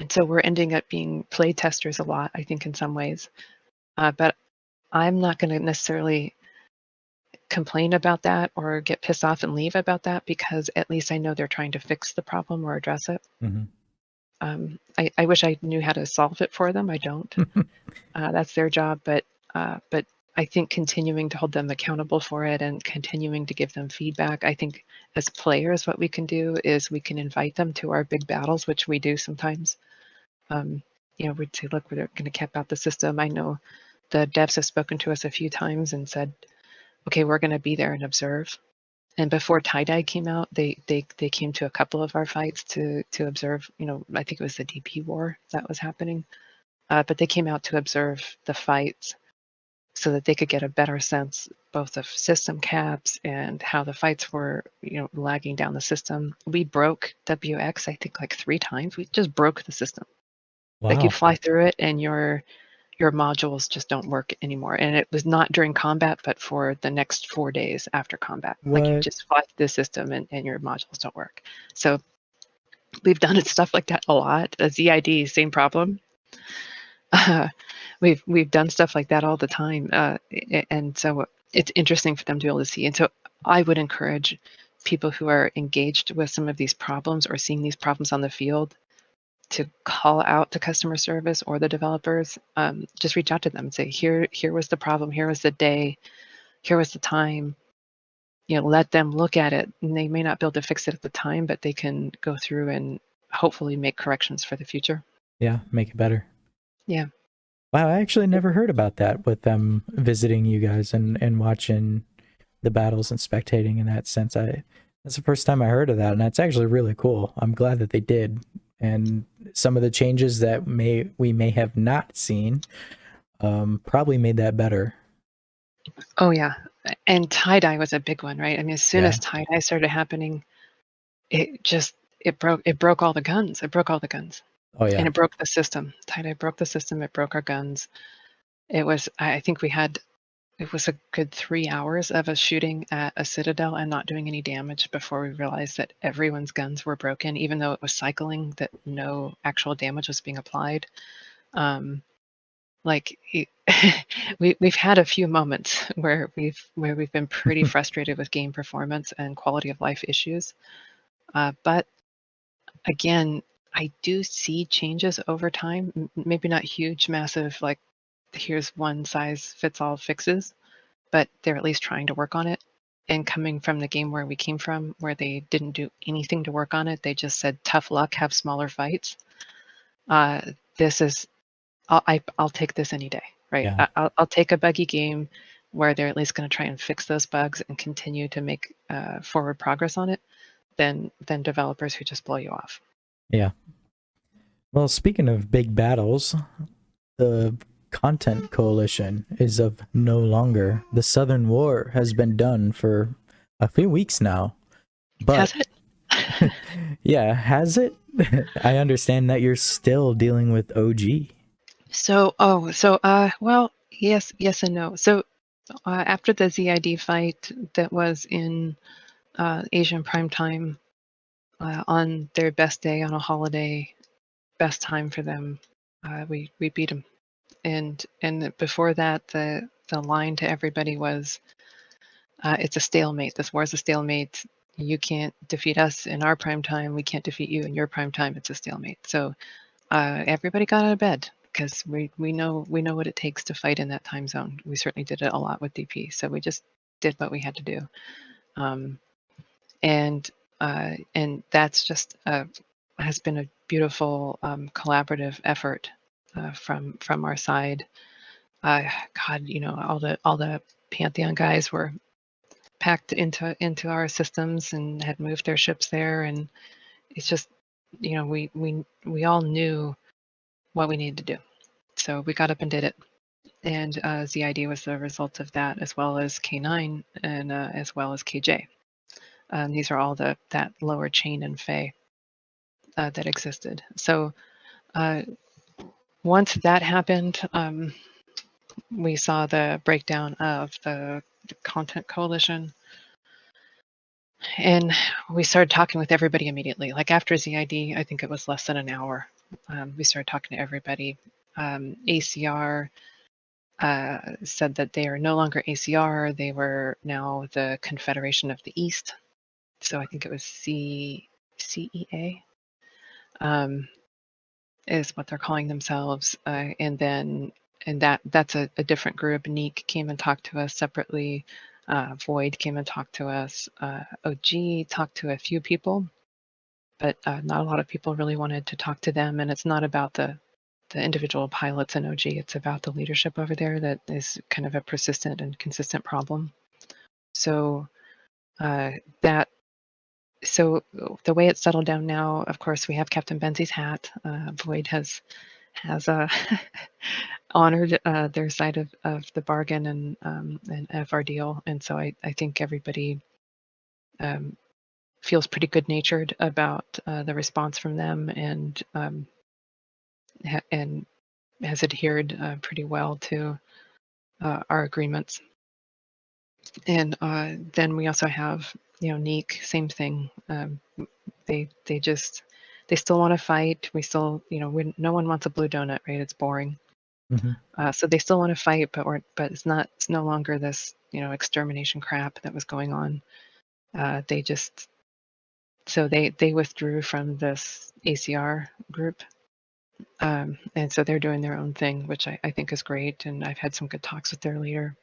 And so we're ending up being play testers a lot, I think, in some ways. But I'm not going to necessarily complain about that or get pissed off and leave about that, because at least I know they're trying to fix the problem or address it. Mm-hmm. I wish I knew how to solve it for them. I don't. That's their job. But I think continuing to hold them accountable for it and continuing to give them feedback. I think as players, what we can do is we can invite them to our big battles, which we do sometimes. We'd say, look, we're going to cap out the system. I know the devs have spoken to us a few times and said, okay, we're going to be there and observe. And before tie-dye came out, they came to a couple of our fights to observe. I think it was the DP war that was happening, but they came out to observe the fights so that they could get a better sense both of system caps and how the fights were, lagging down the system. We broke WX, I think, like 3 times. We just broke the system. Wow. Like, you fly through it and your modules just don't work anymore. And it was not during combat, but for the next 4 days after combat. What? Like, you just fly through the system and your modules don't work. So we've done stuff like that a lot. The ZID, same problem. We've done stuff like that all the time. And so it's interesting for them to be able to see. And so I would encourage people who are engaged with some of these problems or seeing these problems on the field to call out to customer service or the developers. Just reach out to them and say, here was the problem, here was the day, here was the time. Let them look at it. And they may not be able to fix it at the time, but they can go through and hopefully make corrections for the future. Yeah, make it better. Yeah. Wow, I actually never heard about that, with them visiting you guys and watching the battles and spectating in that sense. That's the first time I heard of that, and that's actually really cool. I'm glad that they did. And some of the changes that we may have not seen probably made that better. Oh yeah, and tie-dye was a big one, right? I mean, as soon as tie-dye started happening, it broke all the guns. It broke all the guns. Oh yeah, and it broke the system. Tie-dye broke the system. It broke our guns. I think it was a good 3 hours of us shooting at a citadel and not doing any damage before we realized that everyone's guns were broken, even though it was cycling, that no actual damage was being applied. We've had a few moments where we've been pretty frustrated with game performance and quality of life issues. But again, I do see changes over time. Maybe not huge, massive, like here's one size fits all fixes, but they're at least trying to work on it. And coming from the game where we came from, where they didn't do anything to work on it, they just said, tough luck, have smaller fights. I'll take this any day, right? Yeah. I'll take a buggy game where they're at least going to try and fix those bugs and continue to make forward progress on it, than developers who just blow you off. Yeah. Well, speaking of big battles, the Content Coalition is of no longer. The Southern War has been done for a few weeks now. But has it? Yeah, has it? I understand that you're still dealing with OG. Well, yes and no. So After the ZID fight that was in Asian prime time on their best day on a holiday, best time for them, we beat them. And before that, the line to everybody was, it's a stalemate. This war is a stalemate. You can't defeat us in our prime time. We can't defeat you in your prime time. It's a stalemate. So everybody got out of bed because we know what it takes to fight in that time zone. We certainly did it a lot with DP. So we just did what we had to do. And that's just has been a beautiful collaborative effort from our side. God, you know, all the Pantheon guys were packed into our systems and had moved their ships there, and it's just, you know, we all knew what we needed to do, so we got up and did it. And ZID was the result of that, as well as K9 and as well as KJ. These are all that lower chain and Fey that existed. So once that happened, we saw the breakdown of the Content Coalition, and we started talking with everybody immediately. Like after ZID, I think it was less than an hour, we started talking to everybody. ACR said that they are no longer ACR, they were now the Confederation of the East. So I think it was CEA is what they're calling themselves. And that's a different group. Neek came and talked to us separately. Void came and talked to us. OG talked to a few people, but not a lot of people really wanted to talk to them. And it's not about the individual pilots in OG, it's about the leadership over there that is kind of a persistent and consistent problem. So so the way it's settled down now, of course, we have Captain Benzie's hat. Void has honored their side of the bargain and of our deal, and so I think everybody feels pretty good-natured about the response from them, and has adhered pretty well to our agreements. And then we also have, you know, Neek, same thing. They still want to fight. We still, you know, no one wants a blue donut, right? It's boring. So they still want to fight, but it's no longer this, you know, extermination crap that was going on. They withdrew from this ACR group. And so they're doing their own thing, which I think is great. And I've had some good talks with their leader.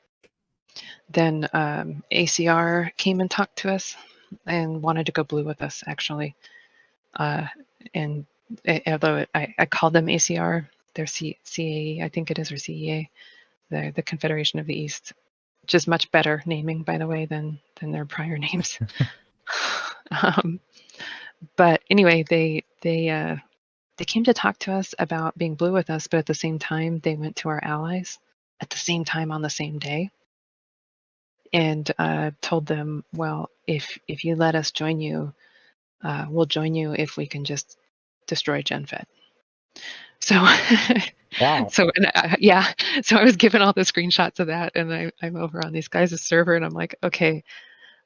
Then ACR came and talked to us and wanted to go blue with us, actually. And although I called them ACR, they're CAE, I think it is, or CEA, the Confederation of the East, which is much better naming, by the way, than their prior names. But anyway, they came to talk to us about being blue with us, but at the same time, they went to our allies at the same time on the same day, and told them, well, if you let us join you, we'll join you if we can just destroy GenFed. So, wow. So yeah, so I was given all the screenshots of that, and I'm over on these guys' server, and I'm like, okay,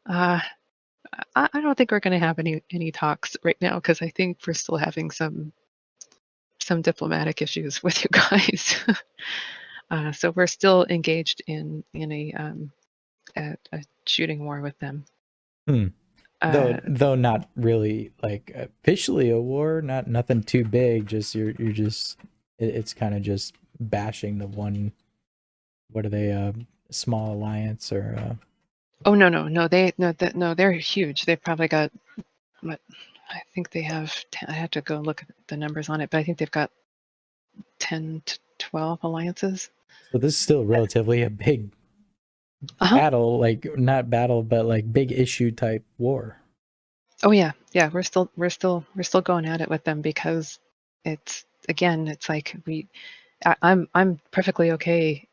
I don't think we're going to have any talks right now, because I think we're still having some diplomatic issues with you guys. So we're still engaged in a shooting war with them. Though not really like officially a war, nothing too big. Just you're just it's kind of just bashing the one. What are they? Small alliance or? Oh no, they're huge. They've probably got what I think they have. I have to go look at the numbers on it, but I think they've got 10 to 12 alliances. So this is still relatively a big battle, like not battle, but like big issue type war. Oh yeah, we're still going at it with them, because it's like I'm perfectly okay,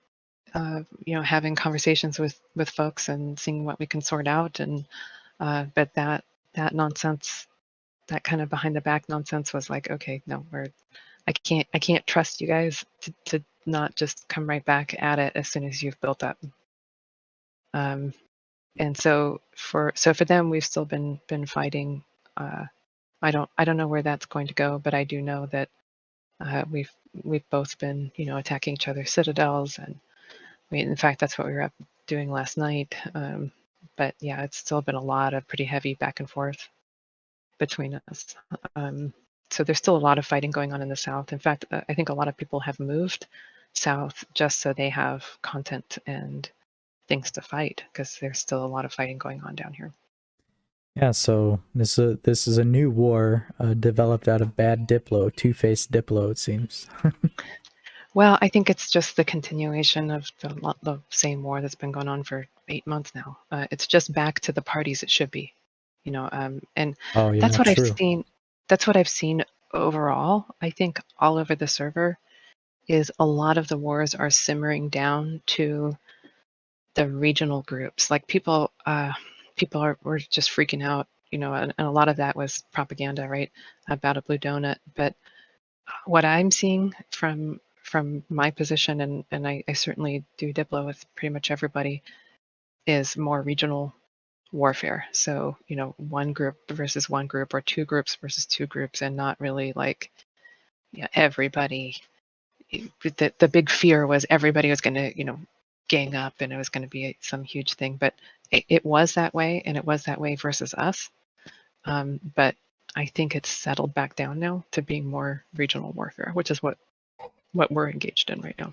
you know, having conversations with folks and seeing what we can sort out, and but that nonsense, that kind of behind the back nonsense was like, okay, no, I can't trust you guys to not just come right back at it as soon as you've built up. And so for them, we've still been fighting. I don't know where that's going to go, but I do know that we've both been, attacking each other's citadels, and in fact, that's what we were up doing last night. But yeah, it's still been a lot of pretty heavy back and forth between us. So there's still a lot of fighting going on in the south. In fact, I think a lot of people have moved south just so they have content and things to fight, because there's still a lot of fighting going on down here. Yeah, so this is a new war developed out of bad Diplo, two-faced Diplo, it seems. Well, I think it's just the continuation of the same war that's been going on for 8 months now. It's just back to the parties it should be, and Oh yeah, that's what true. I've seen. That's what I've seen overall. I think all over the server is a lot of the wars are simmering down to the regional groups. Like people were just freaking out, and a lot of that was propaganda, right, about a blue donut. But what I'm seeing from my position, and I certainly do Diplo with pretty much everybody, is more regional warfare. So, one group versus one group, or two groups versus two groups, and not really like everybody. The big fear was everybody was going to, gang up, and it was going to be some huge thing. But it was that way, and it was that way versus us. But I think it's settled back down now to being more regional warfare, which is what we're engaged in right now.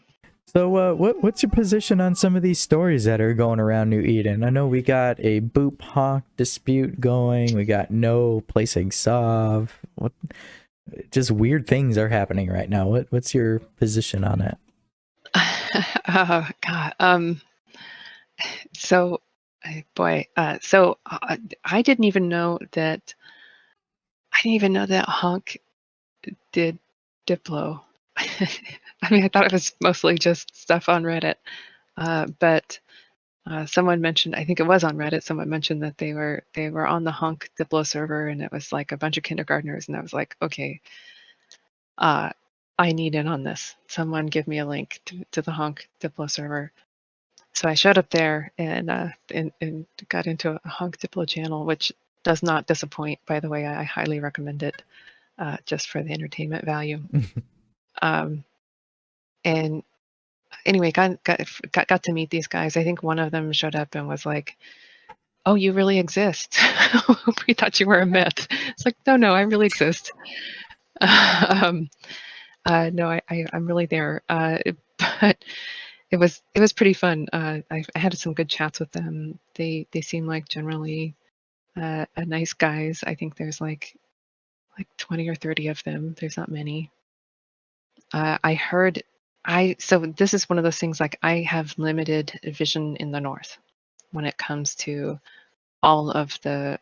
So what's your position on some of these stories that are going around New Eden? I know we got a Boop Hawk dispute going. We got no placing Sov. What just weird things are happening right now. What's your position on it? Oh God. So, boy. So I didn't even know that. I didn't even know that Honk did Diplo. I mean, I thought it was mostly just stuff on Reddit. But someone mentioned, I think it was on Reddit, someone mentioned that they were on the Honk Diplo server, and it was like a bunch of kindergartners, and I was like, okay, I need in on this. Someone give me a link to the Honk Diplo server. So I showed up there and got into a Honk Diplo channel, which does not disappoint, by the way. I highly recommend it, just for the entertainment value. And anyway, got to meet these guys. I think one of them showed up and was like, "Oh, you really exist. We thought you were a myth." It's like, no, I really exist. No, I'm really there. But it was pretty fun. I had some good chats with them. They seem like generally a nice guys. I think there's like 20 or 30 of them. There's not many. So this is one of those things, like, I have limited vision in the north when it comes to all of the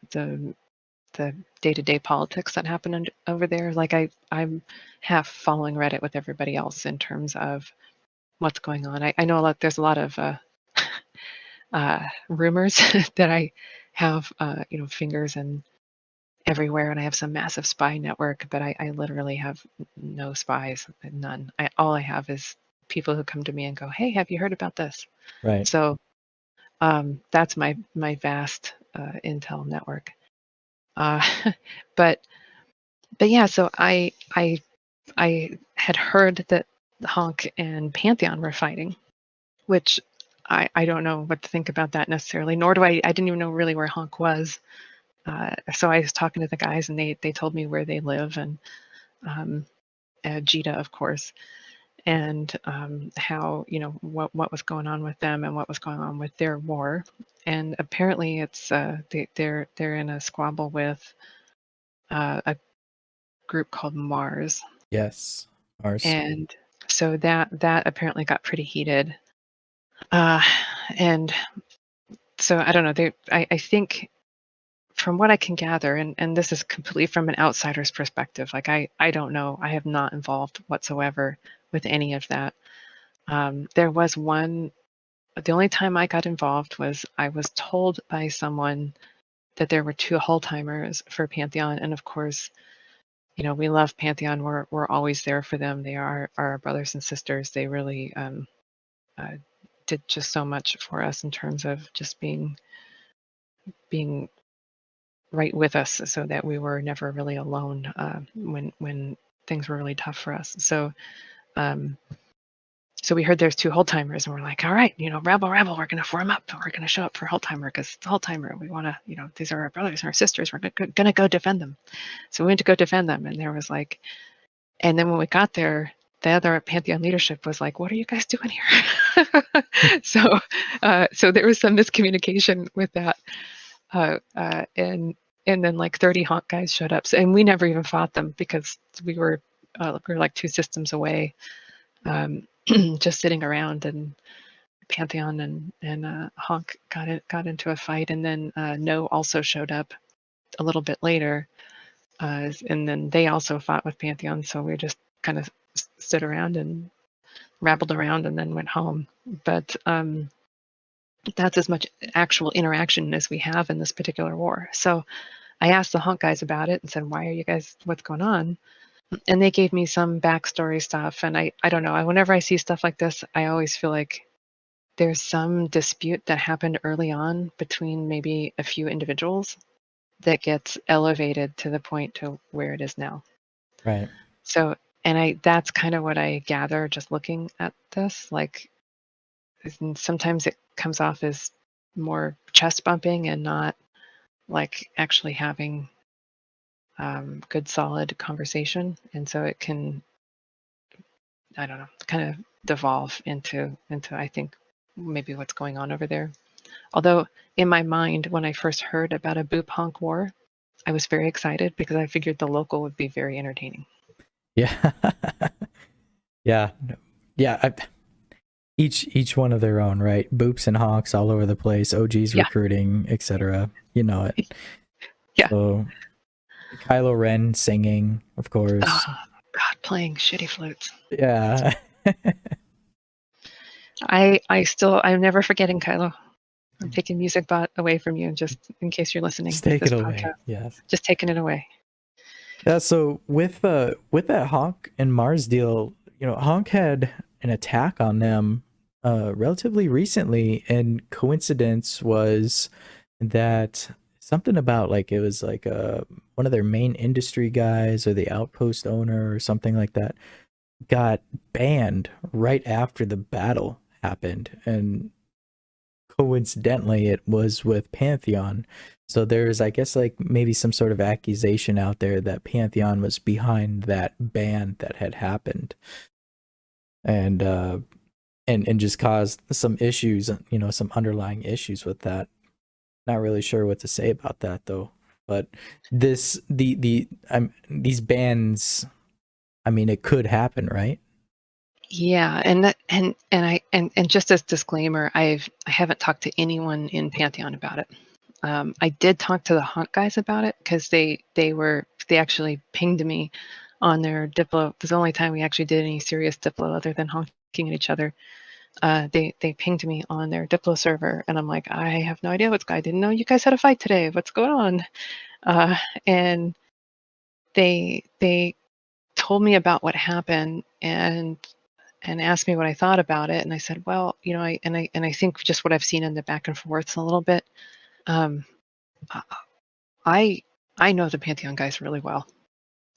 day-to-day politics that happen over there. Like, I'm half following Reddit with everybody else in terms of what's going on. I know there's a lot of rumors that I have fingers and everywhere, and I have some massive spy network, but I literally have no spies, none. All I have is people who come to me and go, "Hey, have you heard about this?" Right. So that's my vast intel network. But yeah, so I had heard that Honk and Pantheon were fighting, which I don't know what to think about that necessarily, nor do I didn't even know really where Honk was. So I was talking to the guys, and they told me where they live, and Jita, of course, and how, what was going on with them and what was going on with their war. And apparently it's they're in a squabble with a group called Mars. Yes, Mars. And so that apparently got pretty heated. And so I don't know. I think, from what I can gather, and this is completely from an outsider's perspective, like I don't know, I have not involved whatsoever with any of that. There was the only time I got involved was I was told by someone that there were 2 hull timers for Pantheon, and of course, we love Pantheon. We're always there for them. They are our brothers and sisters. They really did just so much for us in terms of just being right with us, so that we were never really alone when things were really tough for us. So so we heard there's 2 Hold-Timers, and we're like, all right, rabble, we're going to form up. We're going to show up for Hold-Timer because it's Hold-Timer. We want to, these are our brothers and our sisters. We're going to go defend them. So we went to go defend them, and there was like, and then when we got there, the other Pantheon leadership was like, what are you guys doing here? So there was some miscommunication with that. And then like 30 honk guys showed up. So, and we never even fought them because we were like 2 systems away. Just sitting around, and Pantheon and Honk got into a fight, and then No also showed up a little bit later, and then they also fought with Pantheon. So we just kind of stood around and rabbled around, and then went home. But that's as much actual interaction as we have in this particular war. So I asked the Honk guys about it and said, "Why are you guys? What's going on?" And they gave me some backstory stuff. And I don't know, whenever I see stuff like this, I always feel like there's some dispute that happened early on between maybe a few individuals that gets elevated to the point to where it is now. Right. So, and that's kind of what I gather just looking at this. Like, sometimes it comes off as more chest bumping and not like actually having good solid conversation, and so it can, I don't know, kind of devolve into I think maybe what's going on over there. Although in my mind, when I first heard about a boop honk war, I was very excited because I figured the local would be very entertaining. Yeah. Yeah. Each one of their own, right? Boops and honks all over the place. OG's Yeah. recruiting, etc. You know it. Yeah. So Kylo Ren singing, of course. Oh, God, playing shitty flutes. Yeah. I'm never forgetting Kylo. I'm taking music bot away from you, just in case you're listening. Just take to this it away. podcast. Yes. Just taking it away. Yeah. So with that Honk and Mars deal, Honk had an attack on them relatively recently, and coincidence was that something about like it was like one of their main industry guys or the outpost owner or something like that got banned right after the battle happened, and coincidentally it was with Pantheon. So there's, I guess, like maybe some sort of accusation out there that Pantheon was behind that ban that had happened, and just caused some issues, some underlying issues with that. Not really sure what to say about that though. But these bans, I mean, it could happen, right? Yeah, and just as disclaimer, I haven't talked to anyone in Pantheon about it. I did talk to the Honk guys about it because they actually pinged me on their Diplo. It was the only time we actually did any serious Diplo other than honking at each other. They pinged me on their Diplo server, and I'm like, I have no idea I didn't know you guys had a fight today. What's going on? And they told me about what happened and asked me what I thought about it, and I said, well, I think just what I've seen in the back and forths a little bit. I know the Pantheon guys really well,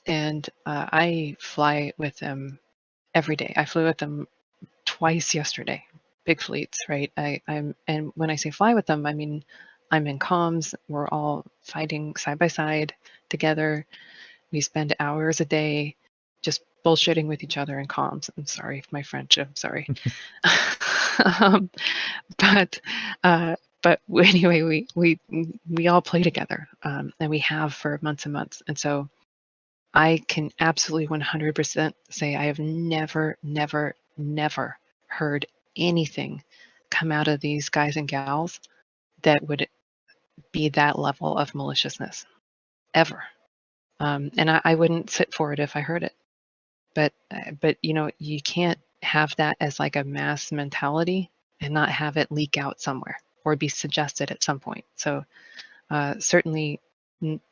and I fly with them every day. I flew with them twice yesterday, big fleets, right? And when I say fly with them, I mean I'm in comms. We're all fighting side by side together. We spend hours a day just bullshitting with each other in comms. I'm sorry, my French. I'm sorry. But anyway, we all play together, and we have for months and months. And so I can absolutely 100% say I have never heard anything come out of these guys and gals that would be that level of maliciousness, ever. And I wouldn't sit for it if I heard it. But you can't have that as like a mass mentality and not have it leak out somewhere or be suggested at some point. So certainly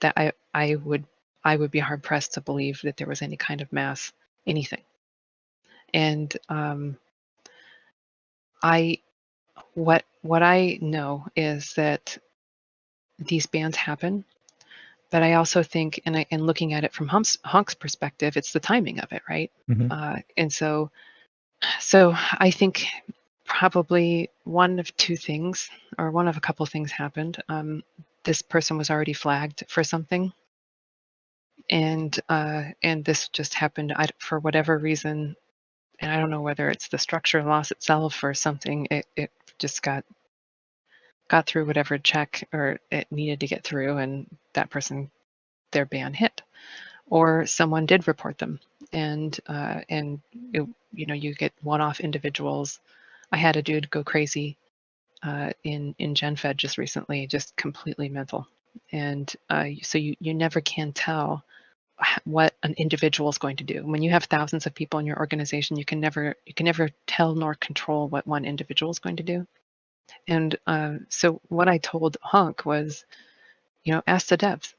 that I would be hard pressed to believe that there was any kind of mass anything. And what I know is that these bans happen, but I also think, and looking at it from Honk's perspective, it's the timing of it, right? Mhm. And so I think probably one of two things, or one of a couple things happened. This person was already flagged for something, and this just happened for whatever reason, and I don't know whether it's the structure loss itself or something. It just got through whatever check or it needed to get through, and that person, their ban hit, or someone did report them, and it, you get one-off individuals. I had a dude go crazy in GenFed just recently, just completely mental, and so you never can tell what an individual is going to do. When you have thousands of people in your organization, you can never tell nor control what one individual is going to do. And so what I told Hunk was, ask the devs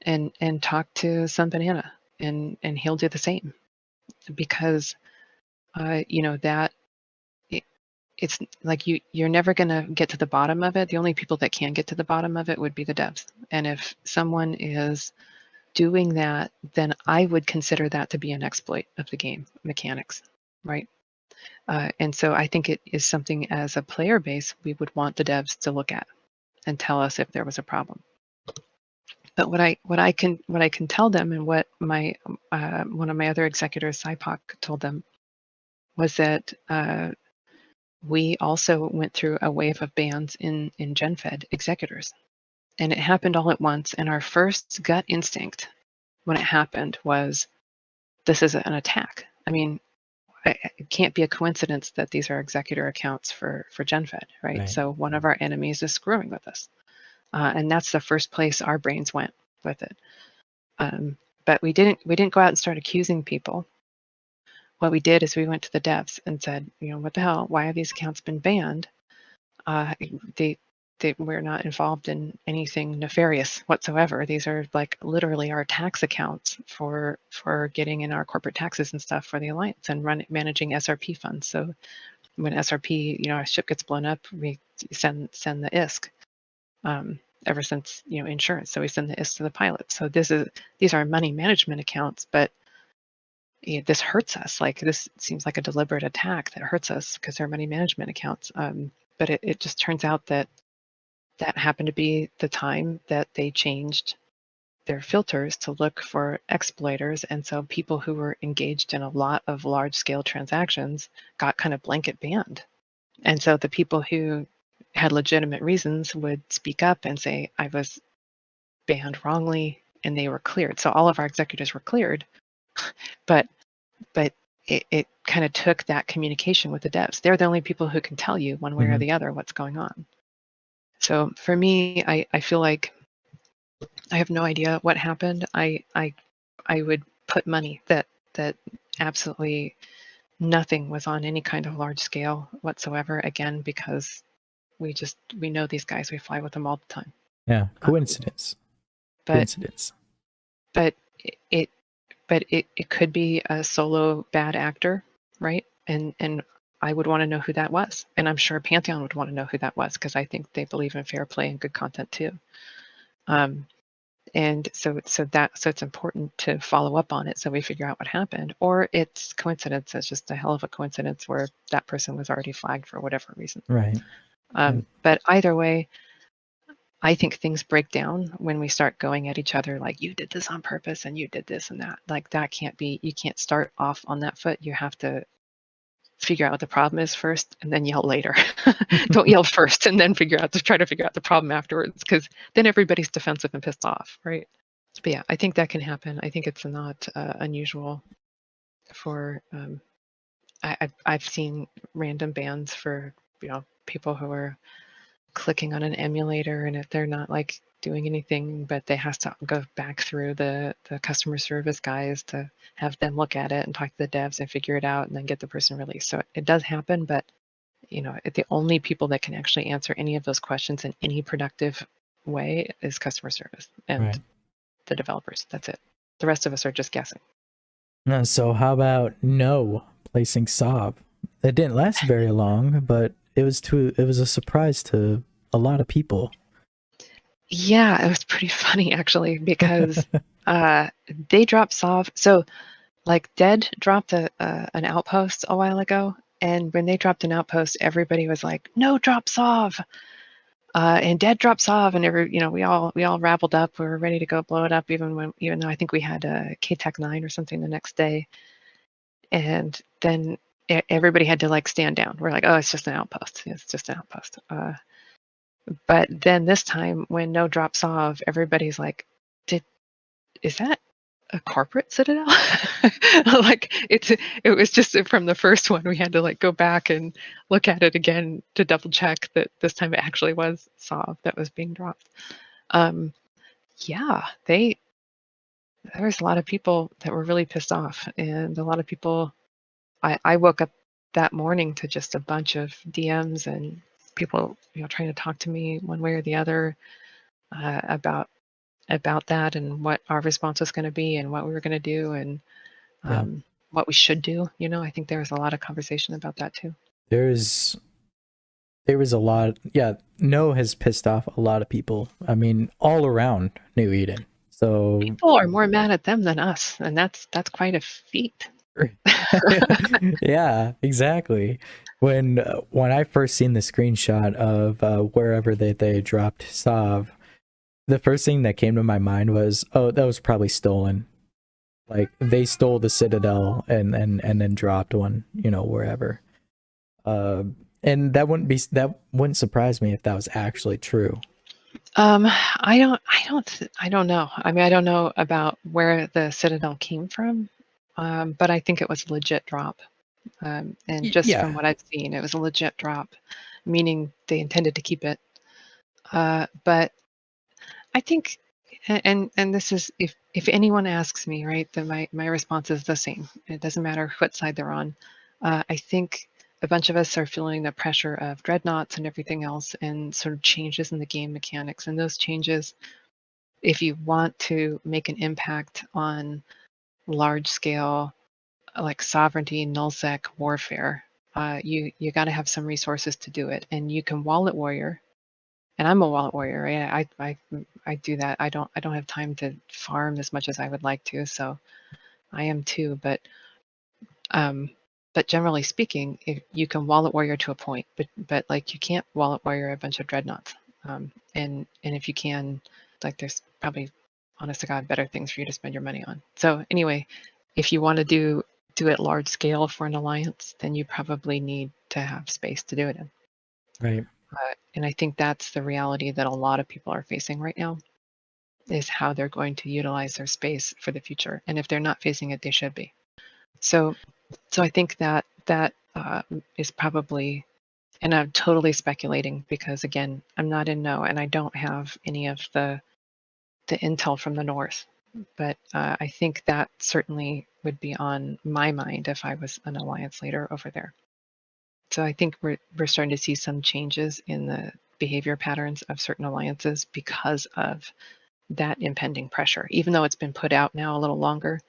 and talk to Sun Banana, and he'll do the same, because that it's like you're never going to get to the bottom of it. The only people that can get to the bottom of it would be the devs. And if someone is doing that, then I would consider that to be an exploit of the game mechanics, right? And so I think it is something, as a player base, we would want the devs to look at and tell us if there was a problem. But what I can tell them, and what my one of my other executors, SIPOC, told them, was that we also went through a wave of bans in GenFed executors, and it happened all at once. And our first gut instinct when it happened was, this is an attack. I mean, it can't be a coincidence that these are executor accounts for GenFed, right? So one of our enemies is screwing with us, and that's the first place our brains went with it. But we didn't go out and start accusing people. What we did is we went to the devs and said, what the hell? Why have these accounts been banned? We're not involved in anything nefarious whatsoever. These are like literally our tax accounts for getting in our corporate taxes and stuff for the Alliance, and managing SRP funds. So when SRP, our ship gets blown up, we send the ISK. Ever since insurance, so we send the ISK to the pilot. So these are money management accounts, but this hurts us. Like, this seems like a deliberate attack that hurts us because they're money management accounts. But it just turns out that happened to be the time that they changed their filters to look for exploiters, and so people who were engaged in a lot of large-scale transactions got kind of blanket banned. And so the people who had legitimate reasons would speak up and say, I was banned wrongly, and they were cleared. So all of our executives were cleared, but it kind of took that communication with the devs. They're the only people who can tell you one way or the other what's going on. So for me, I feel like I have no idea what happened. I would put money that absolutely nothing was on any kind of large scale whatsoever, again, because we know these guys. We fly with them all the time. Yeah, coincidence. But it could be a solo bad actor, right? And I would want to know who that was, and I'm sure Pantheon would want to know who that was, because I think they believe in fair play and good content too. And so it's important to follow up on it, so we figure out what happened. Or it's coincidence. It's just a hell of a coincidence where that person was already flagged for whatever reason. Right. But either way, I think things break down when we start going at each other like, you did this on purpose and you did this and that. Like, that can't be. You can't start off on that foot. You have to figure out what the problem is first and then yell later. Don't yell first and then try to figure out the problem afterwards, because then everybody's defensive and pissed off, right? But yeah, I think that can happen. I think it's not unusual for I've seen random bans for people who are clicking on an emulator, and if they're not like doing anything, but they have to go back through the customer service guys to have them look at it and talk to the devs and figure it out and then get the person released. So it does happen, but the only people that can actually answer any of those questions in any productive way is customer service and the developers. That's it. The rest of us are just guessing. So how about no placing Sob? It didn't last very long, but it was a surprise to a lot of people. Yeah, it was pretty funny actually because they dropped Sov. So like Dead dropped an outpost a while ago, and when they dropped an outpost, everybody was like, "No, drop Sov." And Dead dropped Sov, and we all rabbled up. We were ready to go blow it up, even though I think we had a K-Tech 9 or something the next day. And then everybody had to like stand down. We're like, "Oh, it's just an outpost. It's just an outpost." But then this time, when no drop Sov, everybody's like, is that a corporate citadel? Like it was just from the first one, we had to like go back and look at it again to double check that this time it actually was Sov that was being dropped. Yeah, there was a lot of people that were really pissed off, and a lot of people. I woke up that morning to just a bunch of DMs and people, trying to talk to me one way or the other about that and what our response was going to be and what we were going to do and what we should do. I think there was a lot of conversation about that too. There was a lot. Yeah, No has pissed off a lot of people. I mean, all around New Eden. So people are more mad at them than us, and that's quite a feat. Yeah, exactly. When I first seen the screenshot of wherever they dropped Sov, the first thing that came to my mind was, oh, that was probably stolen. Like they stole the Citadel and then dropped one, wherever. And that wouldn't surprise me if that was actually true. I don't know. I mean, I don't know about where the Citadel came from, but I think it was a legit drop. And just from what I've seen, it was a legit drop, meaning they intended to keep it. But I think, and this is, if anyone asks me, right, then my response is the same. It doesn't matter what side they're on. I think a bunch of us are feeling the pressure of dreadnoughts and everything else and sort of changes in the game mechanics. And those changes, if you want to make an impact on large scale, like sovereignty, nullsec warfare, you got to have some resources to do it. And you can wallet warrior. And I'm a wallet warrior, right? I do that. I don't have time to farm as much as I would like to, so I am too. But generally speaking, if you can wallet warrior to a point, but like you can't wallet warrior a bunch of dreadnoughts. And if you can, like there's probably, honest to God, better things for you to spend your money on. So anyway, if you want to do it large scale for an alliance, then you probably need to have space to do it in. Right. And I think that's the reality that a lot of people are facing right now, is how they're going to utilize their space for the future. And if they're not facing it, they should be. So I think that is probably, and I'm totally speculating because again, I'm not in know and I don't have any of the intel from the north. But I think that certainly would be on my mind if I was an alliance leader over there. So I think we're starting to see some changes in the behavior patterns of certain alliances because of that impending pressure. Even though it's been put out now a little longer,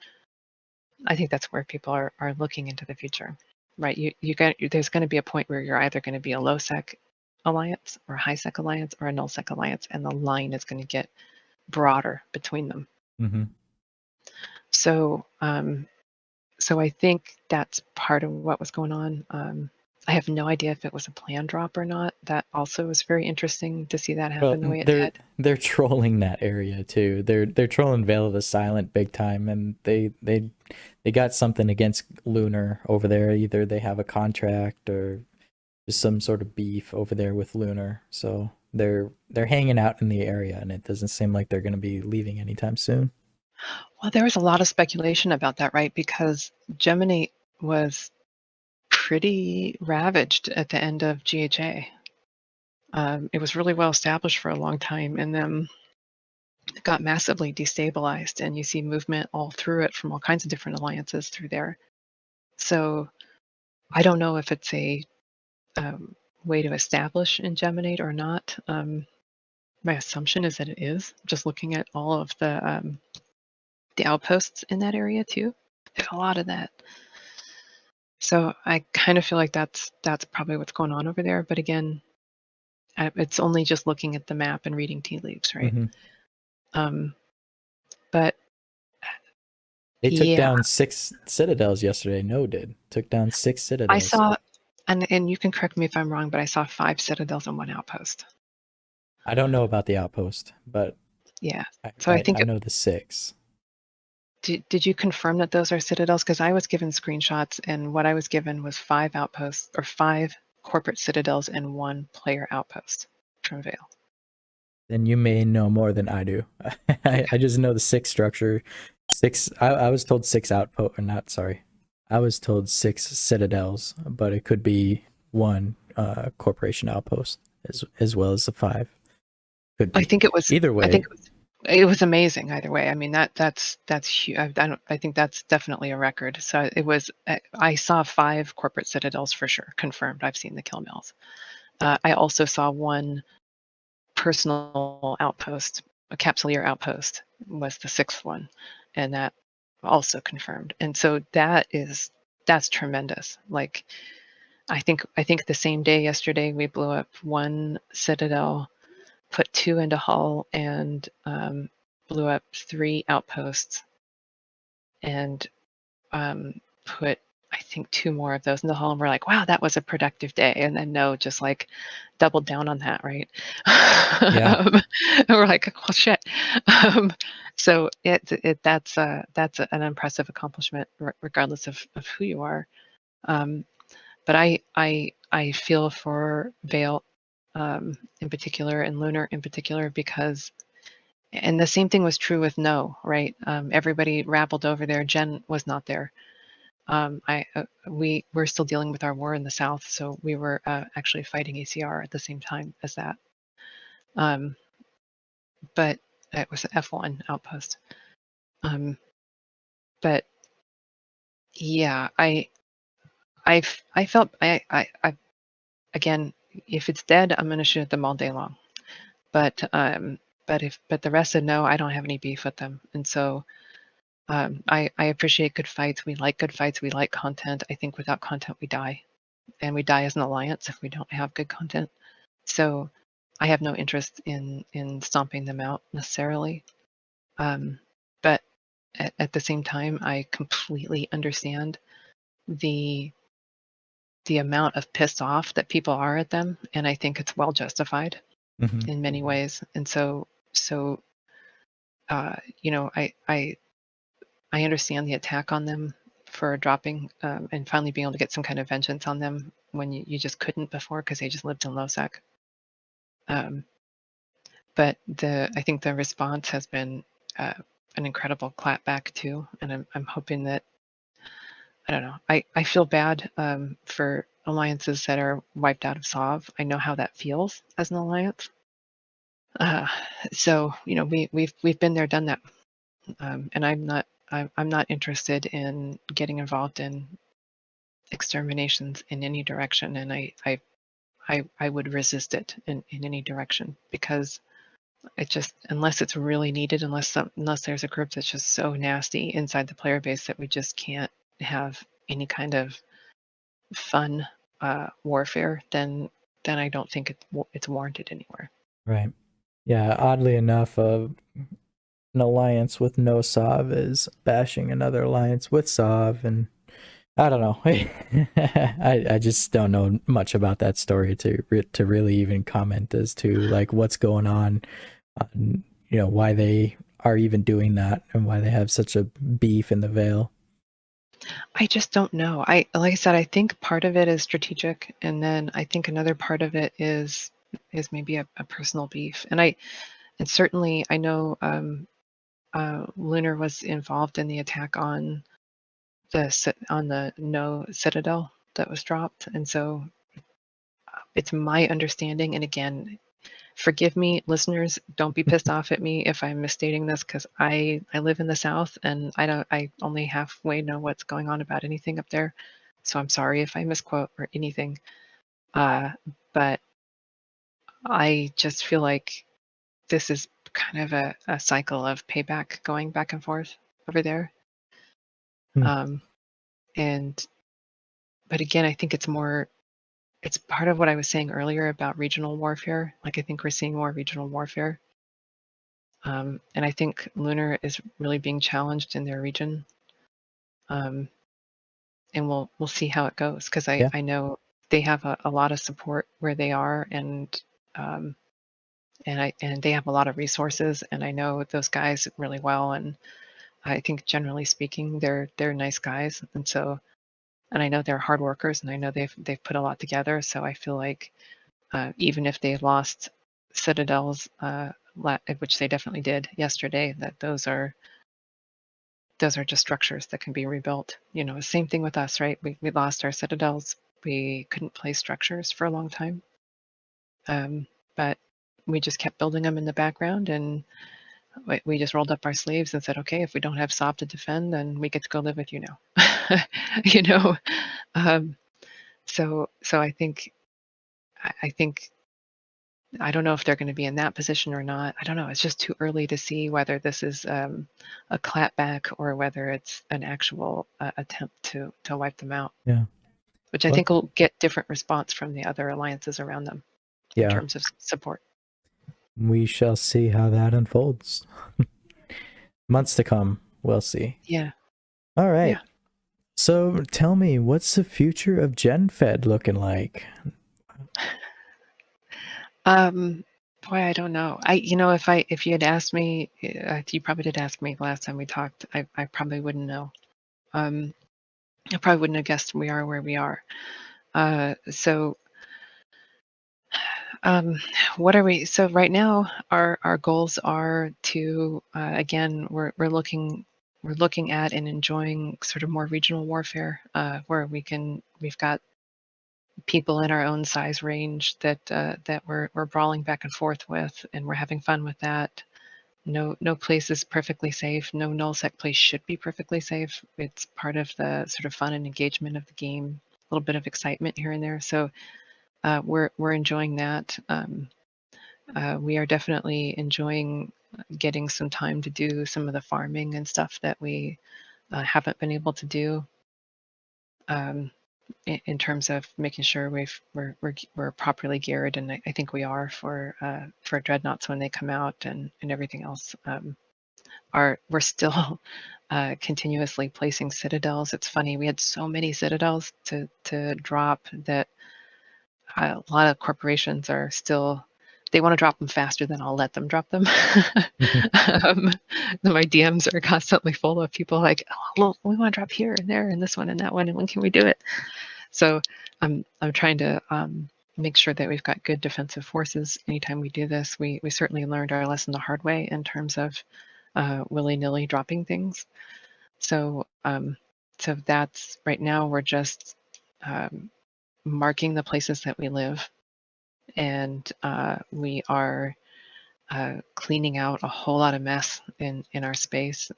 I think that's where people are looking into the future, right? There's going to be a point where you're either going to be a low sec alliance or a high sec alliance or a null sec alliance, and the line is going to get broader between them. Mm-hmm. So I think that's part of what was going on. I have no idea if it was a planned drop or not. That also was very interesting to see that happen the way it did. They're trolling that area too. They're trolling Veil of the Silent big time, and they got something against Lunar over there. Either they have a contract or just some sort of beef over there with Lunar. So they're hanging out in the area, and it doesn't seem like they're going to be leaving anytime soon. Well, there was a lot of speculation about that, right? Because Gemini was pretty ravaged at the end of GHA. It was really well established for a long time, and then it got massively destabilized, and you see movement all through it from all kinds of different alliances through there. So I don't know if it's a way to establish in Geminate or not. My assumption is that it is, just looking at all of the outposts in that area too. There's a lot of that. So I kind of feel like that's probably what's going on over there. But again, it's only just looking at the map and reading tea leaves, right? Mhm. But They took yeah, down 6 citadels yesterday. No, did took down 6 I citadels. saw, and you can correct me if I'm wrong, but I saw 5 citadels and 1 outpost. I don't know about the outpost, but Yeah. So I think I know the 6. Did you confirm that those are citadels? Because I was given screenshots, and what I was given was 5 outposts or 5 corporate citadels and 1 player outpost from Vale. Then you may know more than I do. I just know the 6 structure. 6. I was told 6 outpost, or not. Sorry, I was told 6 citadels, but it could be 1 corporation outpost as well as the 5. Could be. I think it was Either way. I think it was amazing either way. I mean that's huge. I think that's definitely a record. So it was. I saw 5 corporate citadels for sure, confirmed. I've seen the kill mills. I also saw 1 personal outpost, a capsuleer outpost was the 6th one, and that also confirmed. And so that's tremendous. Like I think the same day yesterday we blew up 1 citadel, put 2 into hull, and blew up 3 outposts, and put I think 2 more of those in the hull. And we're like, wow, that was a productive day. And then no, just like doubled down on that, right? Yeah. And we're like, well, shit. So that's an impressive accomplishment, regardless of who you are. But I feel for Vale in particular, and Lunar in particular, because, and the same thing was true with No, right? Everybody rabbled over there. Jen was not there. We're still dealing with our war in the south, so we were actually fighting ACR at the same time as that. But it was an F1 outpost. But yeah, I felt I again, if it's dead, I'm gonna shoot them all day long. But the rest said no, I don't have any beef with them, and so I appreciate good fights. We like good fights. We like content. I think without content we die, and we die as an alliance if we don't have good content. So I have no interest in stomping them out necessarily. But at the same time, I completely understand the amount of pissed off that people are at them, and I think it's well justified in many ways. And so you know, I understand the attack on them for dropping and finally being able to get some kind of vengeance on them when you just couldn't before because they just lived in LoSec. But I think the response has been an incredible clapback too, and I'm hoping that, I don't know, I feel bad for alliances that are wiped out of SOV. I know how that feels as an alliance. So you know, we've been there, done that, and I'm not interested in getting involved in exterminations in any direction, and I would resist it in any direction, because it just, unless it's really needed, unless there's a group that's just so nasty inside the player base that we just can't have any kind of fun warfare, then I don't think it's warranted anywhere. Right. Yeah, oddly enough, an alliance with no SOV is bashing another alliance with SOV, and I don't know. I just don't know much about that story to really even comment as to like what's going on, you know, why they are even doing that and why they have such a beef in the Vale. I just don't know. Like I said, I think part of it is strategic, and then I think another part of it is maybe a personal beef. And certainly I know Lunar was involved in the attack on the No Citadel that was dropped, and so it's my understanding. And again, forgive me, listeners, don't be pissed off at me if I'm misstating this, because I live in the South and I only halfway know what's going on about anything up there. So I'm sorry if I misquote or anything. But I just feel like this is kind of a cycle of payback going back and forth over there. And again, I think it's part of what I was saying earlier about regional warfare. Like, I think we're seeing more regional warfare. And I think Lunar is really being challenged in their region. And we'll see how it goes, because I know they have a lot of support where they are, and they have a lot of resources, and I know those guys really well, and I think generally speaking they're nice guys, and I know they're hard workers, and I know they've put a lot together. So I feel like even if they lost citadels, which they definitely did yesterday, that those are just structures that can be rebuilt. Same thing with us, right? We lost our citadels. We couldn't place structures for a long time, but we just kept building them in the background, and we just rolled up our sleeves and said, okay, if we don't have Saab to defend, then we get to go live with you now. So I think I don't know if they're going to be in that position or not. I don't know. It's just too early to see whether this is a clapback or whether it's an actual attempt to wipe them out. Yeah. Which I think will get different response from the other alliances around them in terms of support. We shall see how that unfolds. Months to come, we'll see. Yeah. All right. Yeah. So tell me, what's the future of GenFed looking like? Boy, I don't know. If you had asked me, you probably did ask me last time we talked, I probably wouldn't know. I probably wouldn't have guessed we are where we are. What are we? So right now, our goals are to again, we're looking at and enjoying sort of more regional warfare, where we've got people in our own size range that we're brawling back and forth with, and we're having fun with that. No place is perfectly safe. No nullsec place should be perfectly safe. It's part of the sort of fun and engagement of the game. A little bit of excitement here and there. So we're enjoying that. We are definitely enjoying getting some time to do some of the farming and stuff that we haven't been able to do. In terms of making sure we're properly geared, and I think we are for dreadnoughts when they come out, and everything else. We're still continuously placing citadels. It's funny, we had so many citadels to drop that a lot of corporations are still, they want to drop them faster than I'll let them drop them. My DMs are constantly full of people like, oh, look, we want to drop here and there and this one and that one, and when can we do it? So I'm trying to make sure that we've got good defensive forces anytime we do this. We certainly learned our lesson the hard way in terms of willy-nilly dropping things. So that's right now we're just marking the places that we live, and we are cleaning out a whole lot of mess in our space.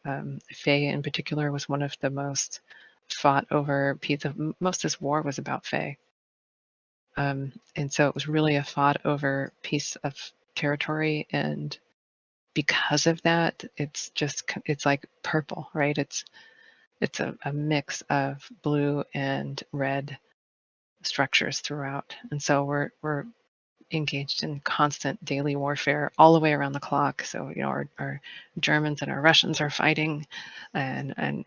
Faye in particular was one of the most fought over piece of, most of this war was about Faye. And so it was really a fought over piece of territory, and because of that, it's like purple, right? It's a mix of blue and red structures throughout, and so we're engaged in constant daily warfare all the way around the clock. So our Germans and our Russians are fighting, and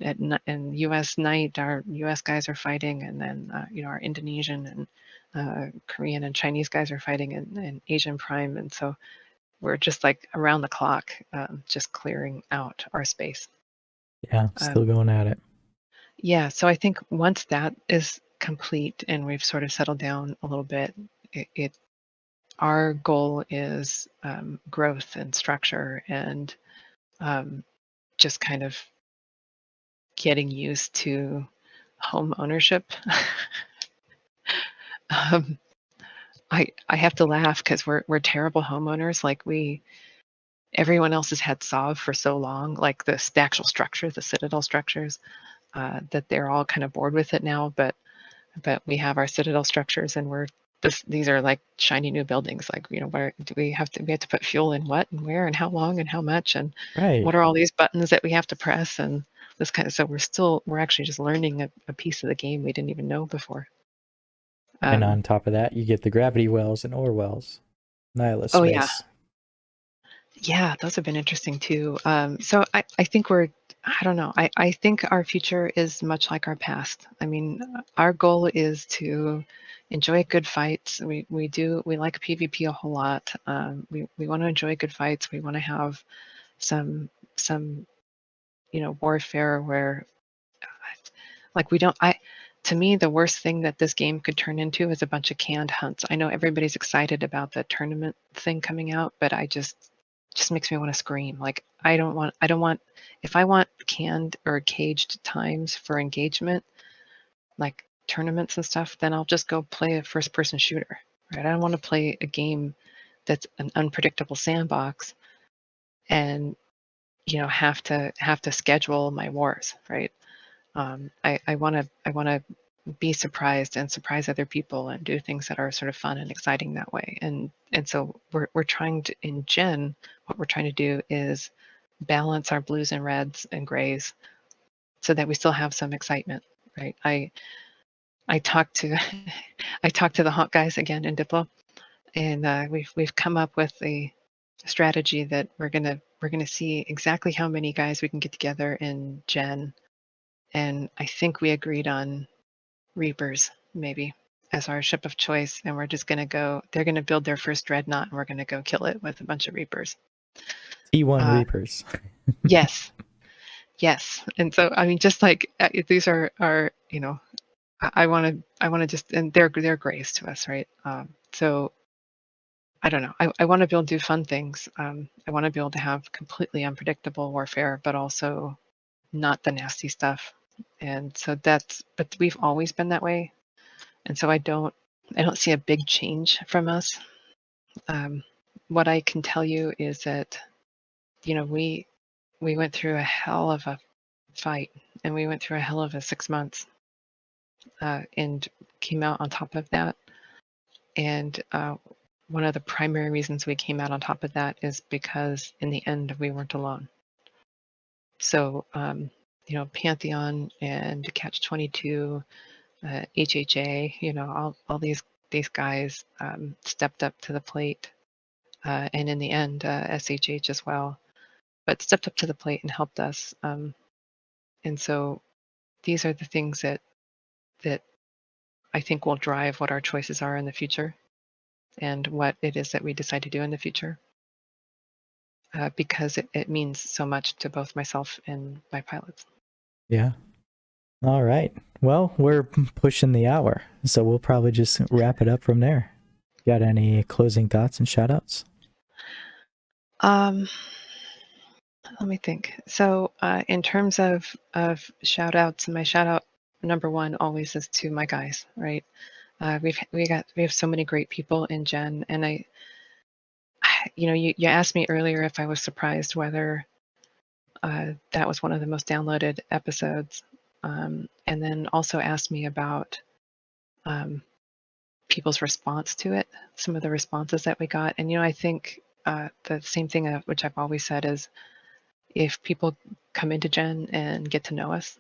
U.S. night our U.S. guys are fighting, and then our Indonesian and Korean and Chinese guys are fighting, and Asian Prime, and so we're just like around the clock, just clearing out our space. Yeah, still going at it. Yeah, so I think once that is complete and we've sort of settled down a little bit, our goal is growth and structure, and just kind of getting used to home ownership. I have to laugh because we're terrible homeowners. Like everyone else has had SOV for so long, like the actual structure, the citadel structures, that they're all kind of bored with it now. But we have our citadel structures, and these are like shiny new buildings. Like, where do we have to put fuel in what and where and how long and how much, and what are all these buttons that we have to press, and this kind of, so we're actually just learning a piece of the game we didn't even know before. And on top of that, you get the gravity wells and ore wells. Nihilist Oh, space. yeah, those have been interesting too. So I think I don't know. I think our future is much like our past. I mean, our goal is to enjoy good fights. We like PvP a whole lot. We want to enjoy good fights. We want to have some warfare where like we don't. To me, the worst thing that this game could turn into is a bunch of canned hunts. I know everybody's excited about the tournament thing coming out, but I just makes me want to scream. Like I don't want if I want canned or caged times for engagement, like tournaments and stuff, then I'll just go play a first person shooter. Right? I don't want to play a game that's an unpredictable sandbox and have to schedule my wars, right? I want to be surprised and surprise other people and do things that are sort of fun and exciting that way. And so we're trying to, in Gen, what we're trying to do is balance our blues and reds and grays so that we still have some excitement, right? I talked to I talked to the Hawk guys again in Diplo, and we've come up with a strategy that we're gonna see exactly how many guys we can get together in Gen, and I think we agreed on Reapers, maybe, as our ship of choice. And we're just going to go, they're going to build their first dreadnought and we're going to go kill it with a bunch of Reapers. T1 Reapers. Yes. Yes. And so, I mean, just like these are, I want to just, and they're grays to us, right? So I don't know. I want to be able to do fun things. I want to be able to have completely unpredictable warfare, but also not the nasty stuff. And so but we've always been that way. And so I don't see a big change from us. What I can tell you is that, we went through a hell of a fight and we went through a hell of a 6 months and came out on top of that. And one of the primary reasons we came out on top of that is because in the end, we weren't alone. So, Pantheon and Catch-22, HHA, all these guys stepped up to the plate, and in the end, SHH as well, but stepped up to the plate and helped us. And so these are the things that I think will drive what our choices are in the future and what it is that we decide to do in the future, because it means so much to both myself and my pilots. Yeah. All right. Well, we're pushing the hour, so we'll probably just wrap it up from there. Got any closing thoughts and shoutouts? Let me think. So in terms of shoutouts, my shoutout number one always is to my guys, right? We have so many great people in Gen, and you asked me earlier if I was surprised whether that was one of the most downloaded episodes, and then also asked me about people's response to it, some of the responses that we got. And I think the same thing which I've always said is, if people come into Gen and get to know us,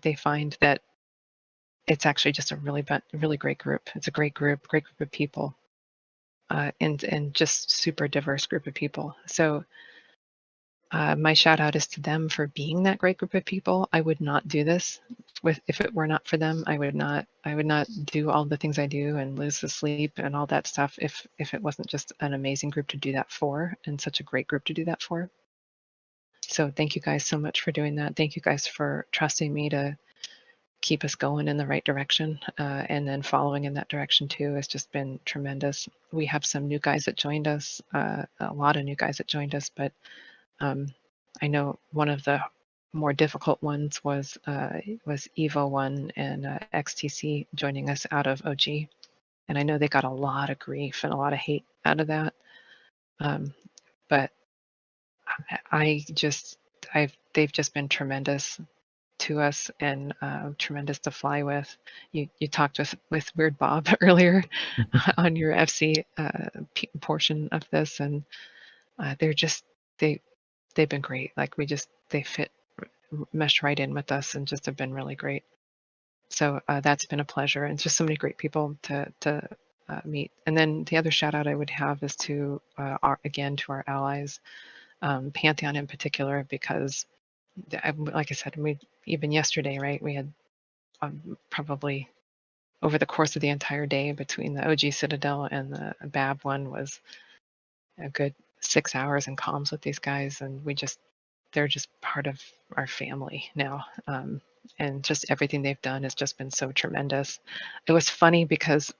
they find that it's actually just a really great group. It's a great group of people, and just super diverse group of people. So my shout out is to them for being that great group of people. I would not do this if it were not for them. I would not do all the things I do and lose the sleep and all that stuff if it wasn't just an amazing group to do that for, and such a great group to do that for. So thank you guys so much for doing that. Thank you guys for trusting me to keep us going in the right direction, and then following in that direction too has just been tremendous. We have some new guys that joined us, a lot of new guys that joined us, but I know one of the more difficult ones was Evo1 and XTC joining us out of OG, and I know they got a lot of grief and a lot of hate out of that, but they've just been tremendous to us and tremendous to fly with. You talked with Weird Bob earlier on your FC portion of this, and they've been great. Like they meshed right in with us and just have been really great. So that's been a pleasure, and just so many great people to meet. And then the other shout out I would have is to our allies, Pantheon in particular, because like I said, even yesterday, right? We had probably over the course of the entire day between the OG Citadel and the BAB one was a good 6 hours in comms with these guys, and they're just part of our family now. And just everything they've done has just been so tremendous. It was funny because,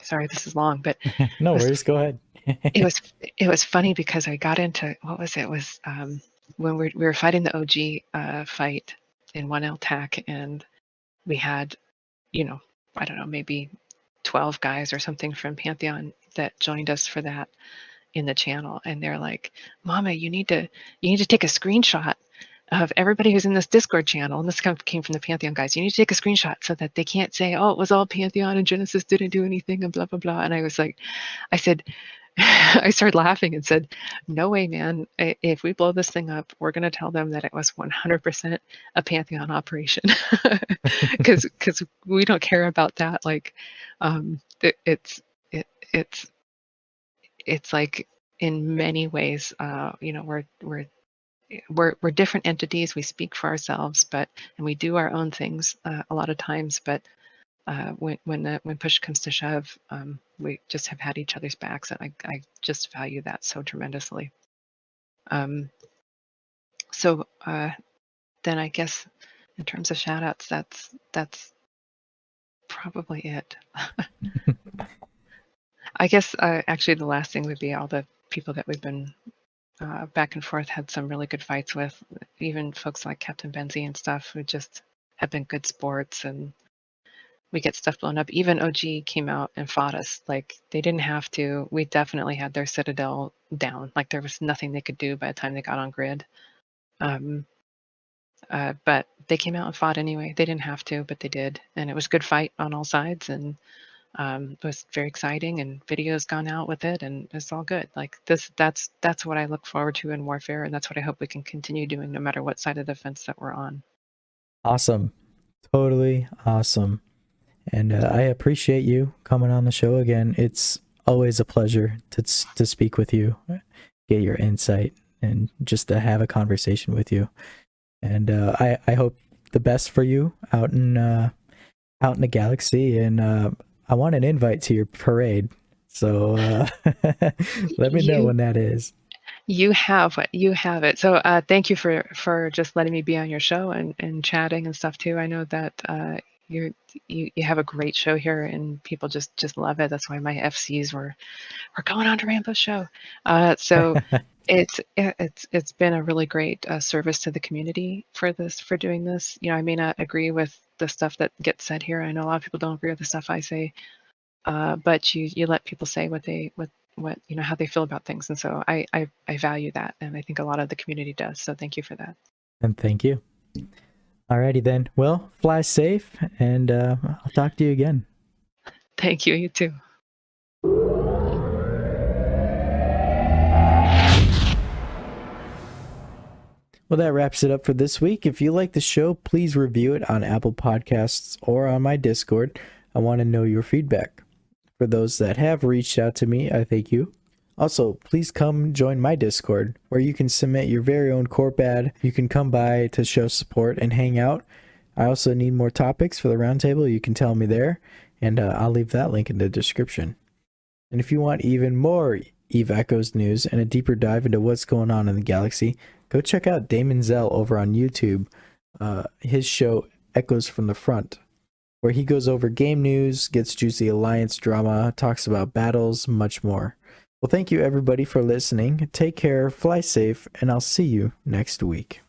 sorry, this is long, but No worries, go ahead. it was funny because I got into, what was it? It was when we were fighting the OG fight in 1L TAC, and we had, I don't know, maybe 12 guys or something from Pantheon that joined us for that in the channel, and they're like, Mama, you need to take a screenshot of everybody who's in this Discord channel, and this came from the Pantheon guys. You need to take a screenshot so that they can't say, oh, it was all Pantheon and Genesis didn't do anything and blah blah blah. And I was like, I said I started laughing and said, no way, man. If we blow this thing up, we're going to tell them that it was 100% a Pantheon operation, because we don't care about that. Like, it's like, in many ways, we're different entities. We speak for ourselves, and we do our own things a lot of times. But when push comes to shove, we just have had each other's backs, and I just value that so tremendously. So then I guess in terms of shout outs, that's probably it. I guess actually the last thing would be all the people that we've been back and forth, had some really good fights with, even folks like Captain Benzie and stuff, who just have been good sports, and we get stuff blown up. Even OG came out and fought us. Like, they didn't have to. We definitely had their Citadel down. Like, there was nothing they could do by the time they got on grid. But they came out and fought anyway. They didn't have to, but they did. And it was a good fight on all sides. And it was very exciting, and videos gone out with it, and it's all good. Like, that's what I look forward to in warfare, and that's what I hope we can continue doing no matter what side of the fence that we're on. Awesome. Totally awesome. And I appreciate you coming on the show again. It's always a pleasure to speak with you, get your insight, and just to have a conversation with you. And I hope the best for you out in the galaxy. And I want an invite to your parade. So let me know when that is. You have it. So thank you for just letting me be on your show and chatting and stuff too. I know that you have a great show here, and people just love it. That's why my FCs were going on to Rambo's show. So it's been a really great service to the community for doing this. I may not agree with the stuff that gets said here. I know a lot of people don't agree with the stuff I say, but you let people say what how they feel about things, and so I value that, and I think a lot of the community does. So thank you for that. And thank you. Alrighty then. Well, fly safe, and I'll talk to you again. Thank you. You too. Well, that wraps it up for this week. If you like the show, please review it on Apple Podcasts or on my Discord. I want to know your feedback. For those that have reached out to me, I thank you. Also, please come join my Discord, where you can submit your very own corp ad. You can come by to show support and hang out. I also need more topics for the roundtable. You can tell me there, and I'll leave that link in the description. And if you want even more Eve Echoes news and a deeper dive into what's going on in the galaxy, go check out Damon Zell over on YouTube. His show Echoes from the Front, where he goes over game news, gets juicy alliance drama, talks about battles, much more. Well, thank you everybody for listening. Take care, fly safe, and I'll see you next week.